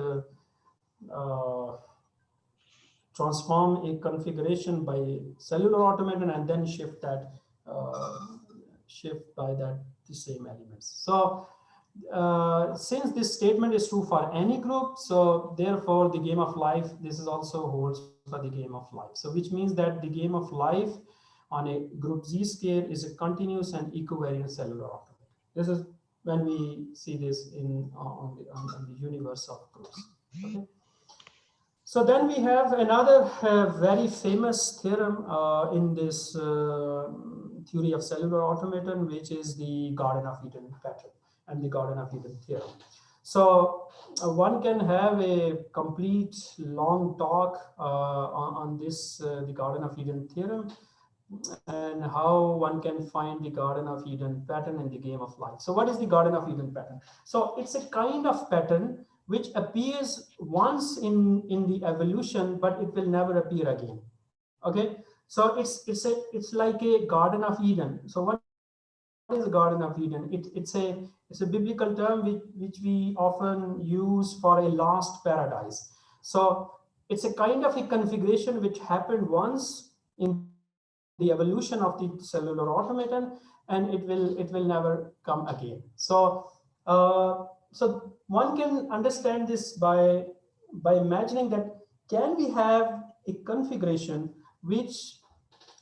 [SPEAKER 2] transform a configuration by cellular automaton and then shift that shift by that the same elements. So since this statement is true for any group, so therefore the game of life, this is also holds for the game of life. So which means that the game of life on a group Z scale is a continuous and equivariant cellular automaton. This is when we see this in on the universe of groups. Okay. So then we have another very famous theorem in this theory of cellular automaton, which is the Garden of Eden pattern and the Garden of Eden theorem. So one can have a complete long talk on this, the Garden of Eden theorem, and how one can find the Garden of Eden pattern in the game of life. So what is the Garden of Eden pattern? So it's a kind of pattern which appears once in the evolution, but it will never appear again. Okay, so it's like a Garden of Eden. So what is the Garden of Eden? It's a biblical term which we often use for a lost paradise. So it's a kind of a configuration which happened once in the evolution of the cellular automaton, and it will never come again. So so one can understand this by imagining that can we have a configuration which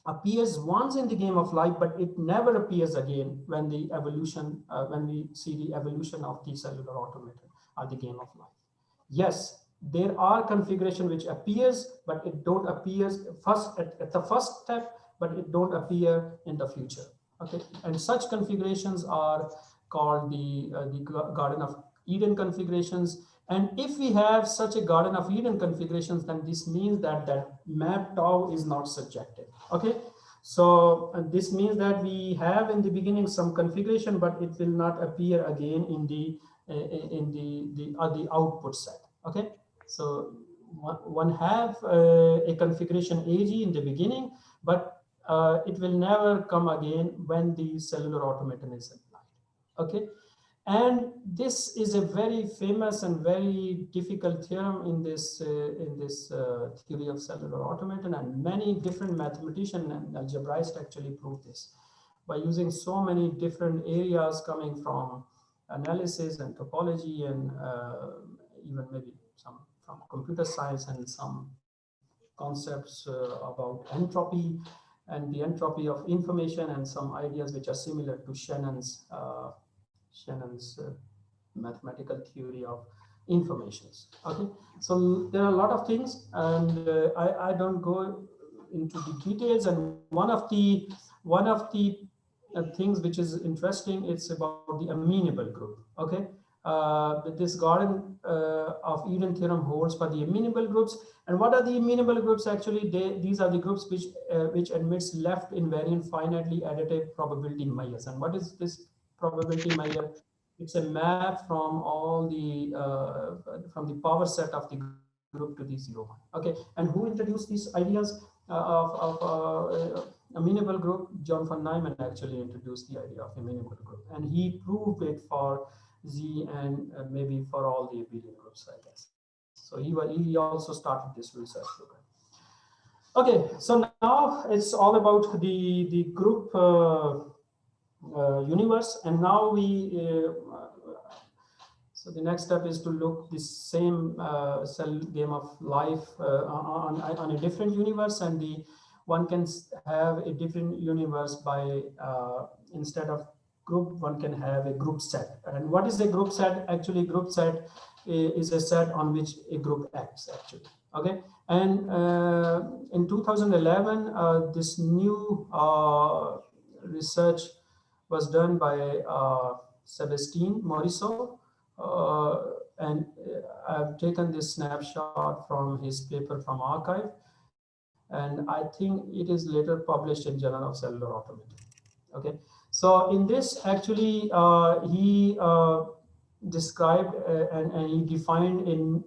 [SPEAKER 2] appears once in the game of life, but it never appears again when the evolution, when we see the evolution of the cellular automaton or the game of life. Yes, there are configuration which appears, but it don't appears first at the first step, but it don't appear in the future. Okay, and such configurations are called the Garden of Eden configurations. And if we have such a Garden of Eden configurations, then this means that that map tau is not subjective. Okay, so this means that we have in the beginning some configuration, but it will not appear again in the output set. Okay, so one have a configuration AG in the beginning, but it will never come again when the cellular automaton is applied. Okay, and this is a very famous and very difficult theorem in this theory of cellular automaton, and many different mathematicians and algebraists actually prove this by using so many different areas coming from analysis and topology, and even maybe some from computer science, and some concepts about entropy and the entropy of information, and some ideas which are similar to Shannon's mathematical theory of informations. Okay, so there are a lot of things, and I don't go into the details. And one of the things which is interesting, it's about the amenable group. Okay, this garden of Eden theorem holds for the amenable groups. And what are the amenable groups? Actually, these are the groups which admits left invariant finitely additive probability measures. And what is this probability measure? It's a map from all the from the power set of the group to the 0, 1. Okay, and who introduced these ideas of amenable group? John von Neumann actually introduced the idea of amenable group, and he proved it for Z and maybe for all the abelian groups, I guess. So he also started this research program. Okay, so now it's all about the group universe, and now we so the next step is to look the same cell game of life on a different universe, and the one can have a different universe by instead of group, one can have a group set. And what is a group set? Actually, group set is a set on which a group acts actually. Okay, and in 2011, this new research was done by Sebastien Morisot, and I've taken this snapshot from his paper from arXiv, and I think it is later published in Journal of Cellular Automata. Okay, so in this actually he described and he defined in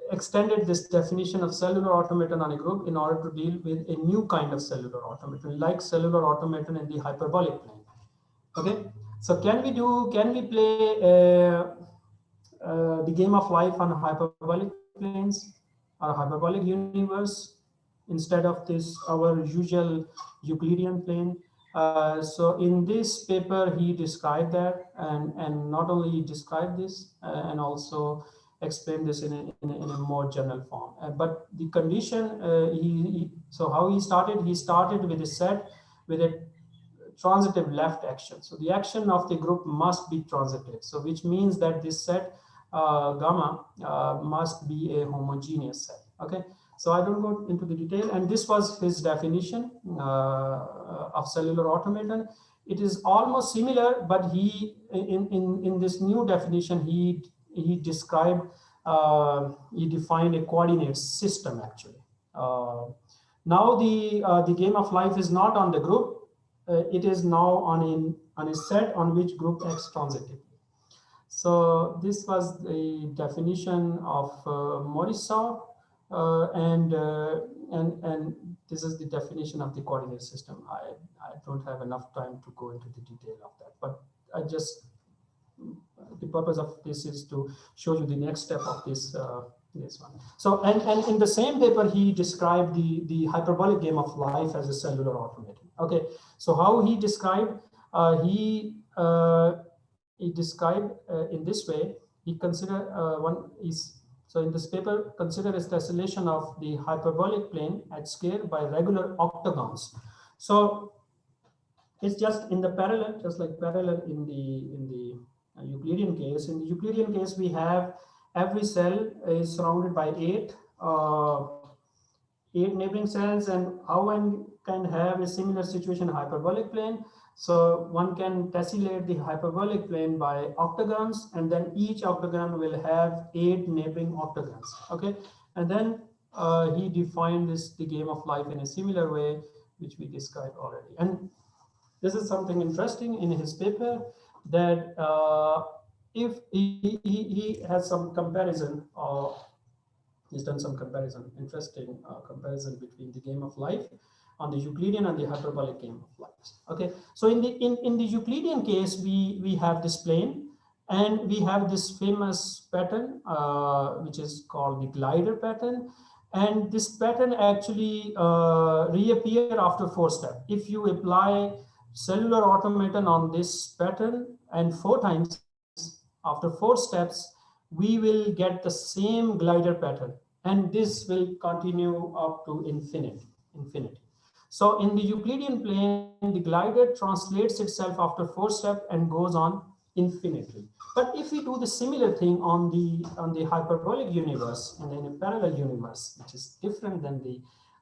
[SPEAKER 2] extended this definition of cellular automaton on a group in order to deal with a new kind of cellular automaton, like cellular automaton in the hyperbolic plane. Okay, so can we play the game of life on hyperbolic planes or hyperbolic universe instead of this our usual Euclidean plane? So in this paper he described that, and not only described this and also explained this in a more general form. But the condition so how he started with a set with a transitive left action. So the action of the group must be transitive. So which means that this set gamma must be a homogeneous set. Okay, so I don't go into the detail, and this was his definition of cellular automaton. It is almost similar, but he in this new definition he described he defined a coordinate system actually. Now the game of life is not on the group. It is now on a set on which group acts transitively. So this was the definition of Morisot, and this is the definition of the coordinate system. I don't have enough time to go into the detail of that, but I just the purpose of this is to show you the next step of this this one. So and in the same paper he described the hyperbolic game of life as a cellular automaton. Okay, so how he described he described in this way. He considered one is so in this paper consider a tessellation of the hyperbolic plane at scale by regular octagons. So it's just in the parallel, just like parallel in the Euclidean case. In the Euclidean case, we have every cell is surrounded by eight neighboring cells, and how one can have a similar situation in hyperbolic plane. So one can tessellate the hyperbolic plane by octagons, and then each octagon will have 8 neighboring octagons. Okay, and then he defined the game of life in a similar way, which we described already. And this is something interesting in his paper, that if he has some comparison, he's done some comparison, interesting comparison between the game of life on the Euclidean and the hyperbolic game of life. Okay, so in the Euclidean case, we have this plane, and we have this famous pattern which is called the glider pattern, and this pattern actually reappear after 4 steps. If you apply cellular automaton on this pattern and 4 times after 4 steps, we will get the same glider pattern, and this will continue up to infinity. So in the Euclidean plane, the glider translates itself after 4 steps and goes on infinitely. But if we do the similar thing on the hyperbolic universe and in a parallel universe, which is different than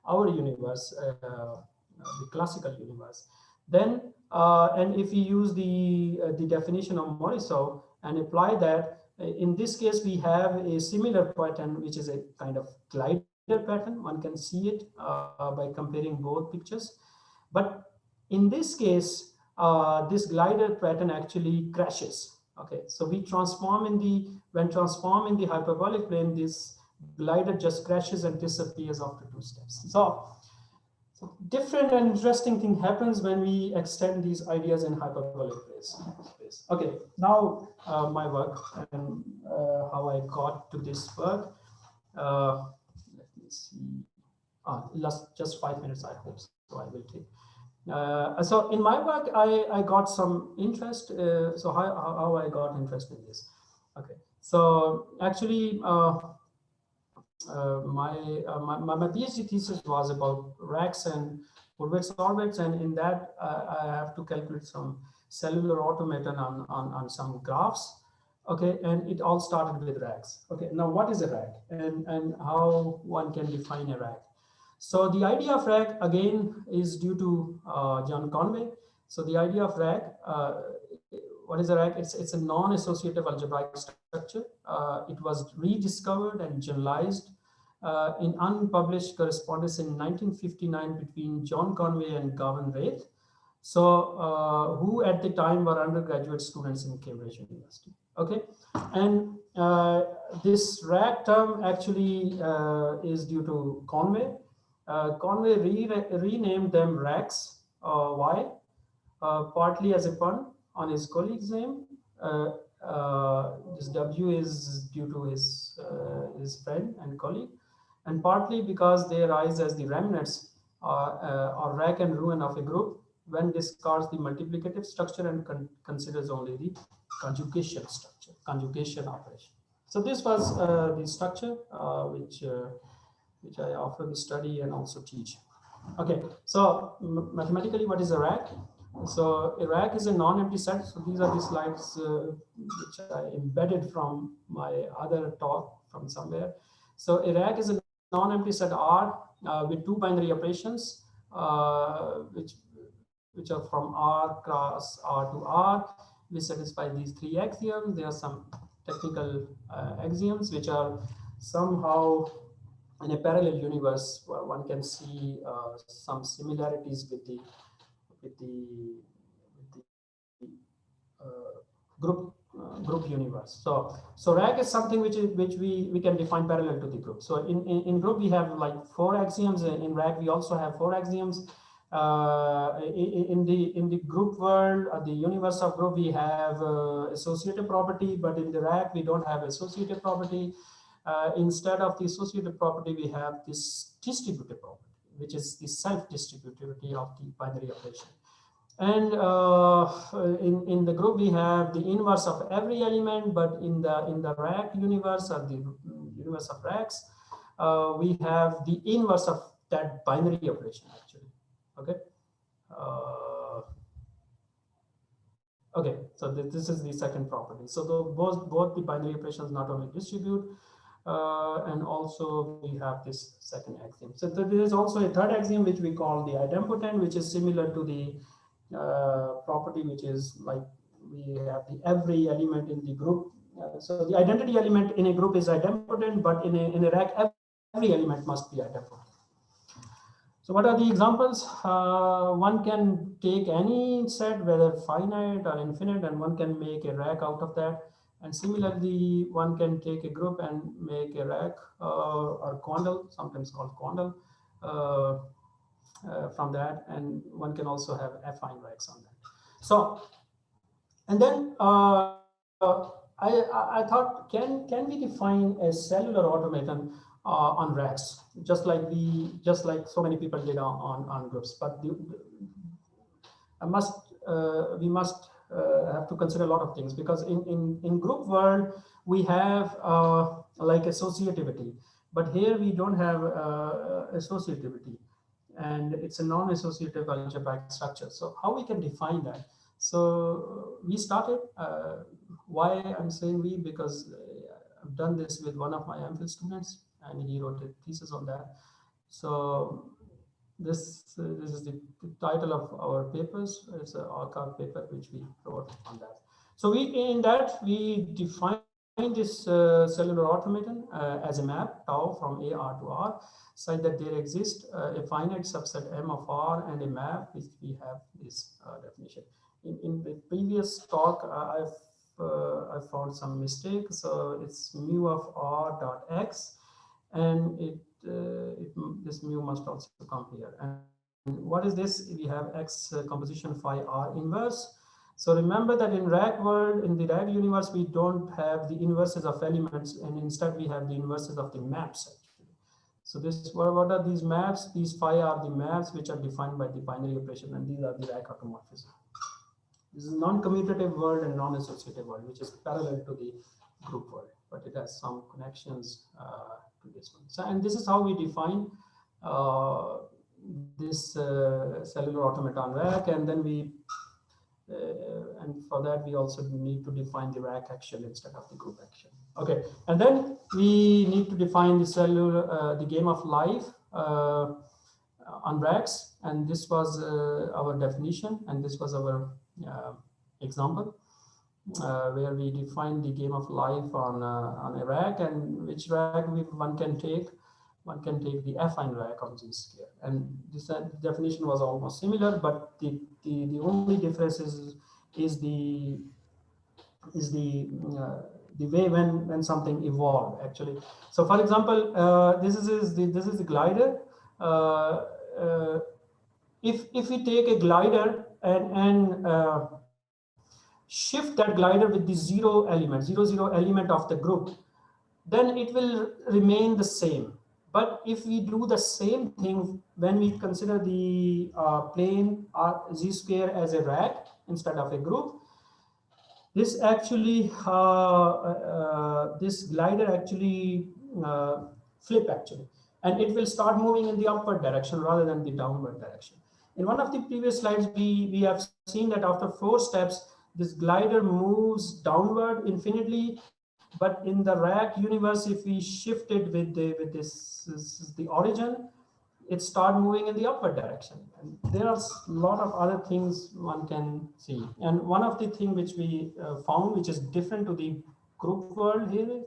[SPEAKER 2] our universe, the classical universe, then and if we use the definition of Morisot and apply that. In this case, we have a similar pattern, which is a kind of glider pattern. One can see it by comparing both pictures. But in this case, this glider pattern actually crashes. Okay, so we transform in the, when transform in the hyperbolic plane, this glider just crashes and disappears after 2 steps. So different and interesting thing happens when we extend these ideas in hyperbolic space. Okay, now my work and how I got to this work. Let me see. Just 5 minutes, I hope. So I will take. So in my work, I got some interest. So how I got interest in this? Okay, so actually. My PhD thesis was about racks and Hurwitz orbits, and in that I have to calculate some cellular automaton on some graphs. Okay, and it all started with racks. Okay, now what is a rack, and how one can define a rack? So the idea of rack again is due to John Conway. So the idea of rack, what is a rack? It's a non-associative algebraic structure. It was rediscovered and generalized in unpublished correspondence in 1959 between John Conway and Gavin Wraith. So who at the time were undergraduate students in Cambridge University. Okay, and this rack term actually is due to Conway. Conway renamed them racks. Why? Partly as a pun on his colleague's name. This W is due to his friend and colleague, and partly because they arise as the remnants or rack and ruin of a group when discards the multiplicative structure and considers only the conjugation structure, conjugation operation. So this was the structure which I often study and also teach. Okay, so mathematically, what is a rack? So a rack is a non-empty set. So these are the slides which I embedded from my other talk from somewhere. So a rack is a non-empty set R with 2 binary operations, which are from R cross R to R. We satisfy these 3 axioms. There are some technical axioms which are somehow in a parallel universe. One can see some similarities with the group universe. So rack is something which we can define parallel to the group. So in group we have like 4 axioms. In rack we also have 4 axioms. In the group world, the universe of group, we have associative property, but in the rack we don't have associative property. Instead of the associative property, we have this distributive property, which is the self-distributivity of the binary operation. And in the group we have the inverse of every element, but in the rack universe or the universe of racks, we have the inverse of that binary operation actually. Okay. Okay, so this is the second property. So both the binary operations not only distribute, and also we have this second axiom. So there is also a third axiom which we call the idempotent, which is similar to the property which is like we have the every element in the group. So the identity element in a group is idempotent, but in a rack every element must be idempotent. So what are the examples? One can take any set, whether finite or infinite, and one can make a rack out of that. And similarly, one can take a group and make a rack or quandle, sometimes called quandle, from that. And one can also have affine racks on that. So, and then I thought, can we define a cellular automaton on racks, just like so many people did on groups? But we must have to consider a lot of things, because in group world we have like associativity, but here we don't have associativity, and it's a non-associative algebraic structure. So how we can define that? So we started. Why I'm saying we? Because I've done this with one of my MPhil students, and he wrote a thesis on that. So this is the title of our papers. It's an archive paper which we wrote on that. So in that we define this cellular automaton as a map tau from A R to R, such that there exists a finite subset M of R and a map which we have this definition. In the previous talk, I found some mistake. So it's mu of R dot X, and this mu must also come here. And what is this? We have X composition phi R inverse. So remember that in RAG world, in the RAG universe, we don't have the inverses of elements, and instead we have the inverses of the maps actually. So this, what are these maps? These phi are the maps which are defined by the binary operation, and these are the RAG automorphism. This is non-commutative world and non-associative world, which is parallel to the group world, but it has some connections to this one. So, and this is how we define this cellular automaton RAG, and then we and for that we also need to define the rack action instead of the group action. Okay, and then we need to define the cellular, the game of life on racks, and this was our definition, and this was our example where we define the game of life on a rack, and which rack one can take. One can take the affine rack on G square, and this definition was almost similar, but the only difference is the is the uh, the way when something evolved actually. So for example, this is the glider. Uh, if we take a glider and shift that glider with the zero element of the group, then it will remain the same. But if we do the same thing when we consider the plane z square as a rack instead of a group, this actually this glider actually flip actually, and it will start moving in the upward direction rather than the downward direction. In one of the previous slides, we have seen that after 4 steps, this glider moves downward infinitely, but in the rack universe, if we shift it with this is the origin, it start moving in the upward direction. And there are a lot of other things one can see. And one of the things which we found, which is different to the group world here, is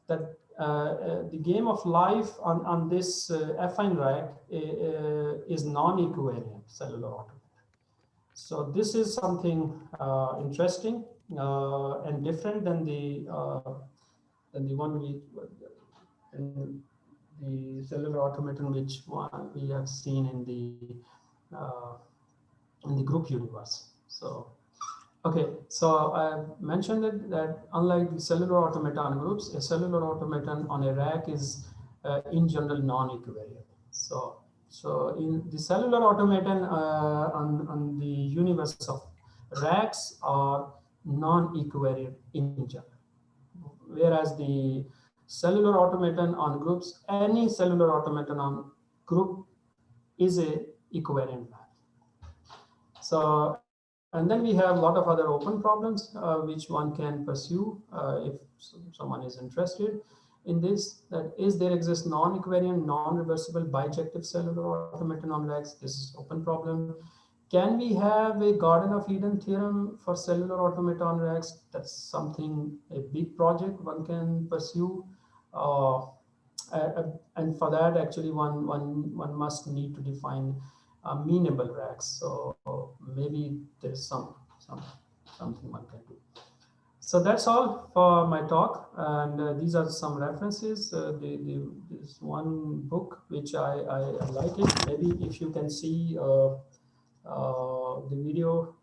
[SPEAKER 2] that the game of life on this affine rack is non-equivariant cellular automata. So this is something interesting and different than the one in the cellular automaton which one we have seen uh, in the group universe. So okay, so I mentioned that unlike the cellular automaton groups, a cellular automaton on a rack is in general non-equivariant. So in the cellular automaton on the universe of racks are non-equivariant in general, whereas the cellular automaton on groups, any cellular automaton on group is a equivariant map. So, and then we have a lot of other open problems which one can pursue if someone is interested in this. That is, there exists non-equivariant, non-reversible bijective cellular automaton on racks. This is open problem. Can we have a Garden of Eden theorem for cellular automaton racks? That's something, a big project one can pursue. And for that, actually, one must need to define meanable racks. So maybe there's something one can do. So that's all for my talk, and these are some references. This one book which I like it. Maybe if you can see the video.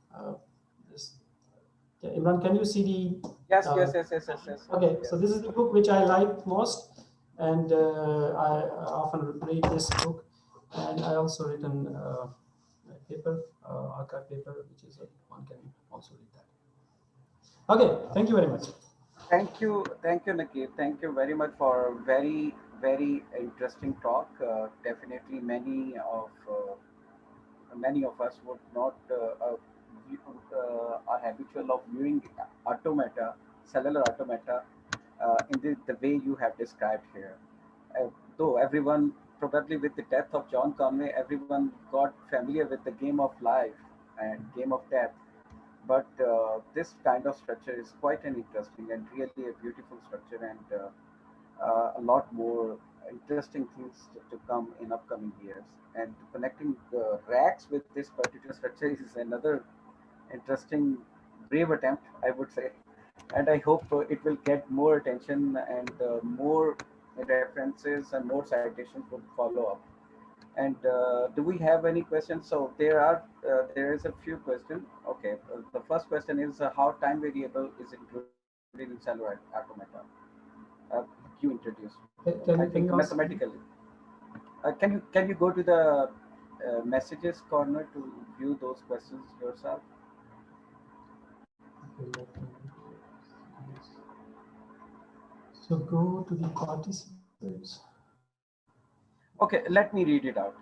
[SPEAKER 2] Imran, can you see the?
[SPEAKER 1] Yes,
[SPEAKER 2] uh,
[SPEAKER 1] yes.
[SPEAKER 2] Okay,
[SPEAKER 1] Yes.
[SPEAKER 2] so this is the book which I like most, and I often read this book, and I also written a paper, archive paper, which is one can also read that. Okay, thank you very much.
[SPEAKER 1] Thank you, Naqeeb. Thank you very much for a very interesting talk. Definitely, many of us would not are habitual of viewing automata, cellular automata, in the way you have described here. Though everyone, probably with the death of John Conway, everyone got familiar with the game of life and game of death. but this kind of structure is quite an interesting and really a beautiful structure, and a lot more interesting things to come in upcoming years. And connecting racks with this particular structure is another interesting, brave attempt, I would say. And I hope it will get more attention and more references and more citations would follow up. And do we have any questions? So there is a few questions. Okay, the first question is how time variable is included in cellular automata? Uh, you introduce. I
[SPEAKER 2] Can
[SPEAKER 1] think
[SPEAKER 2] you ask?
[SPEAKER 1] mathematically. Can you go to the messages corner to view those questions yourself?
[SPEAKER 2] Okay, let me yes. So go to the participants.
[SPEAKER 1] Okay, let me read it out.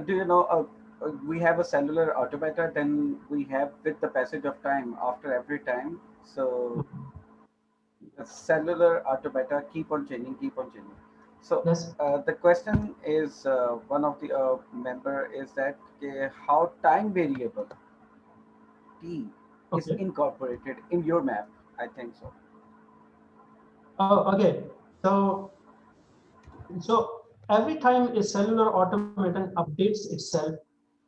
[SPEAKER 1] Do you know we have a cellular automata, then we have with the passage of time after every time. So the cellular automata keep on changing. So
[SPEAKER 2] Yes.
[SPEAKER 1] the question is one of the member is that how time variable t is
[SPEAKER 2] Okay.
[SPEAKER 1] incorporated in your map. I think so.
[SPEAKER 2] Oh, okay. So every time a cellular automaton updates itself,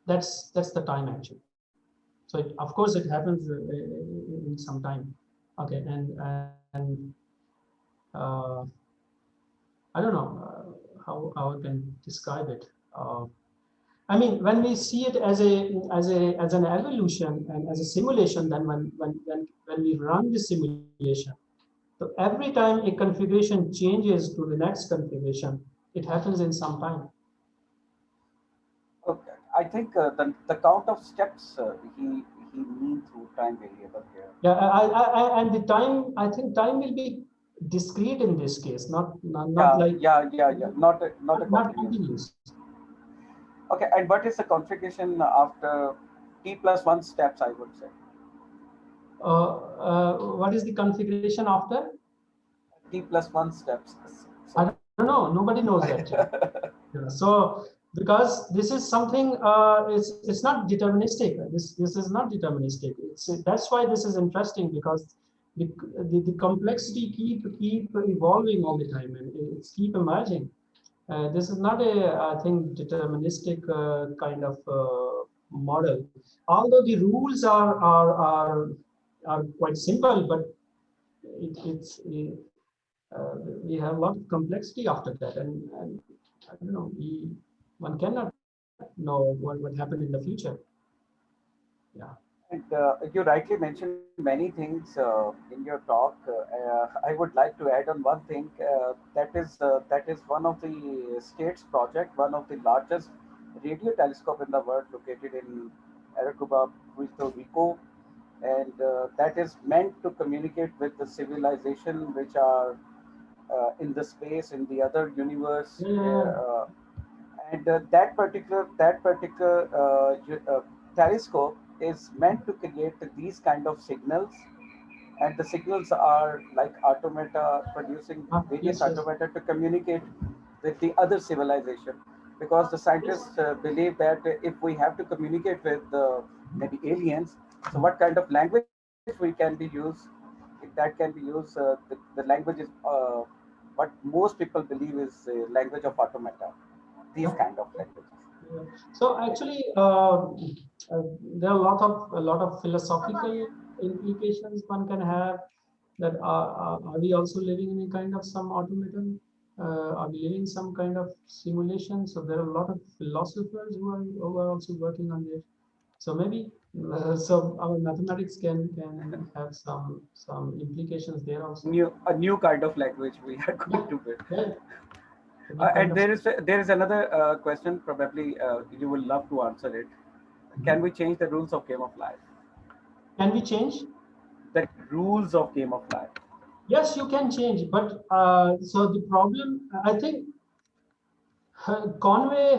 [SPEAKER 2] that's the time actually. So of course it happens in some time. Okay, and uh, I don't know how I can describe it. I mean, when we see it as an evolution and as a simulation, then when we run the simulation, so every time a configuration changes to the next configuration, it happens in some time.
[SPEAKER 1] Okay, I think the count of steps he mean through time variable here.
[SPEAKER 2] Yeah, and the time, I think time will be discrete in this case, not
[SPEAKER 1] Yeah,
[SPEAKER 2] like
[SPEAKER 1] yeah. Not a
[SPEAKER 2] not
[SPEAKER 1] continuous.
[SPEAKER 2] continuous.
[SPEAKER 1] Okay, and what is the configuration after t plus one steps? I would say
[SPEAKER 2] What is the configuration after?
[SPEAKER 1] t plus one steps.
[SPEAKER 2] I
[SPEAKER 1] So
[SPEAKER 2] don't know. Nobody knows actually. Yeah, so because this is something, it's not deterministic. This is not deterministic. That's why this is interesting, because the the complexity keep evolving all the time, and it's keep emerging. This is not a, I think, deterministic kind of model. Although the rules are quite simple, but it's we have a lot of complexity after that, and I don't know, one cannot know what happened in the future. Yeah.
[SPEAKER 1] and you rightly mentioned many things in your talk. I would like to add on one thing that is one of the state's project, one of the largest radio telescope in the world, located in Arequipa, Puerto Rico, and that is meant to communicate with the civilization which are in the space in the other universe,
[SPEAKER 2] Yeah.
[SPEAKER 1] and that particular telescope is meant to create these kind of signals, and the signals are like automata, producing various
[SPEAKER 2] Yes, yes,
[SPEAKER 1] automata to communicate with the other civilization, because the
[SPEAKER 2] yes.
[SPEAKER 1] scientists believe that if we have to communicate with maybe aliens, so what kind of language we can be used, if that can be used, the language is what most people believe is language of automata, these
[SPEAKER 2] Yeah.
[SPEAKER 1] kind of languages.
[SPEAKER 2] Yeah. So actually, there are a lot of philosophical implications one can have. That are we also living in a kind of some automaton? Are we living some kind of simulation? So there are a lot of philosophers who are also working on this. So maybe so our mathematics can have some implications there also.
[SPEAKER 1] A new kind of language we are
[SPEAKER 2] Yeah,
[SPEAKER 1] going to build.
[SPEAKER 2] yeah. A new kind
[SPEAKER 1] And
[SPEAKER 2] of.
[SPEAKER 1] there is another question. Probably you will love to answer it. Can we change the rules of game of life?
[SPEAKER 2] Can we change?
[SPEAKER 1] The rules of game of life.
[SPEAKER 2] Yes, you can change, but so the problem, I think, Conway,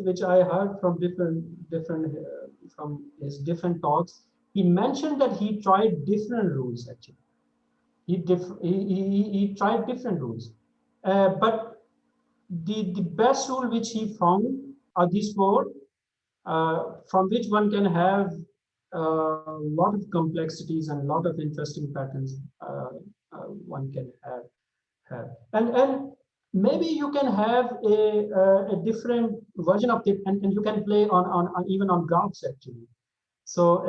[SPEAKER 2] which I heard from different from his different talks, he mentioned that he tried different rules actually. He tried different rules, but the best rule which he found are these four, from which one can have lot of complexities and a lot of interesting patterns one can have. And maybe you can have a different version of it, and you can play on even on graphs actually. So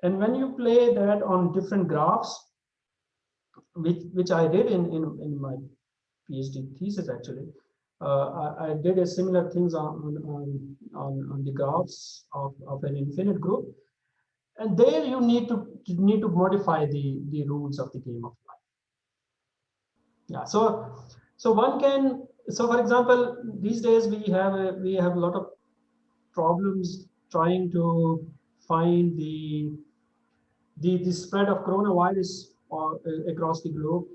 [SPEAKER 2] and when you play that on different graphs, which I did in my PhD thesis actually. I did a similar things on the graphs of an infinite group, and there you need to modify the rules of the game of life. Yeah. So one can, so for example, these days we have a lot of problems trying to find the spread of coronavirus across the globe.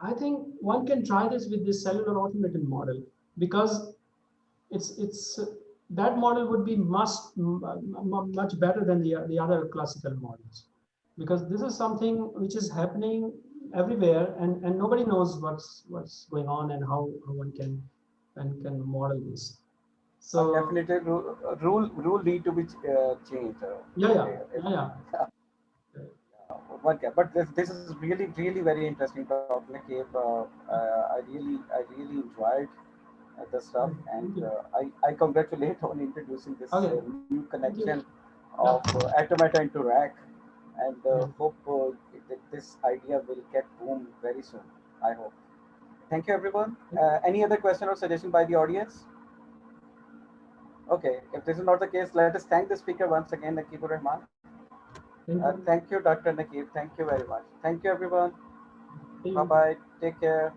[SPEAKER 2] I think one can try this with this cellular automated model, because it's that model would be much better than the other classical models, because this is something which is happening everywhere, and nobody knows what's going on and how one can model this. So
[SPEAKER 1] Definitely, rule need to be changed.
[SPEAKER 2] yeah.
[SPEAKER 1] One can, but this is really very interesting talk, Naqeeb. I really enjoyed the stuff,
[SPEAKER 2] Thank
[SPEAKER 1] and
[SPEAKER 2] you.
[SPEAKER 1] I congratulate on introducing this
[SPEAKER 2] Okay.
[SPEAKER 1] new
[SPEAKER 2] Thank you.
[SPEAKER 1] connection
[SPEAKER 2] Yeah.
[SPEAKER 1] of Automata into rack, and
[SPEAKER 2] Yeah.
[SPEAKER 1] hope that this idea will get boom very soon. I hope. Thank you, everyone. Any other question or suggestion by the audience? Okay, if this is not the case, let us thank the speaker once again, Naqeeb Rehman.
[SPEAKER 2] Thank you.
[SPEAKER 1] Thank you, Dr. Naqeeb. Thank you very much. Thank you, everyone.
[SPEAKER 2] See
[SPEAKER 1] Bye
[SPEAKER 2] you.
[SPEAKER 1] bye. Take care.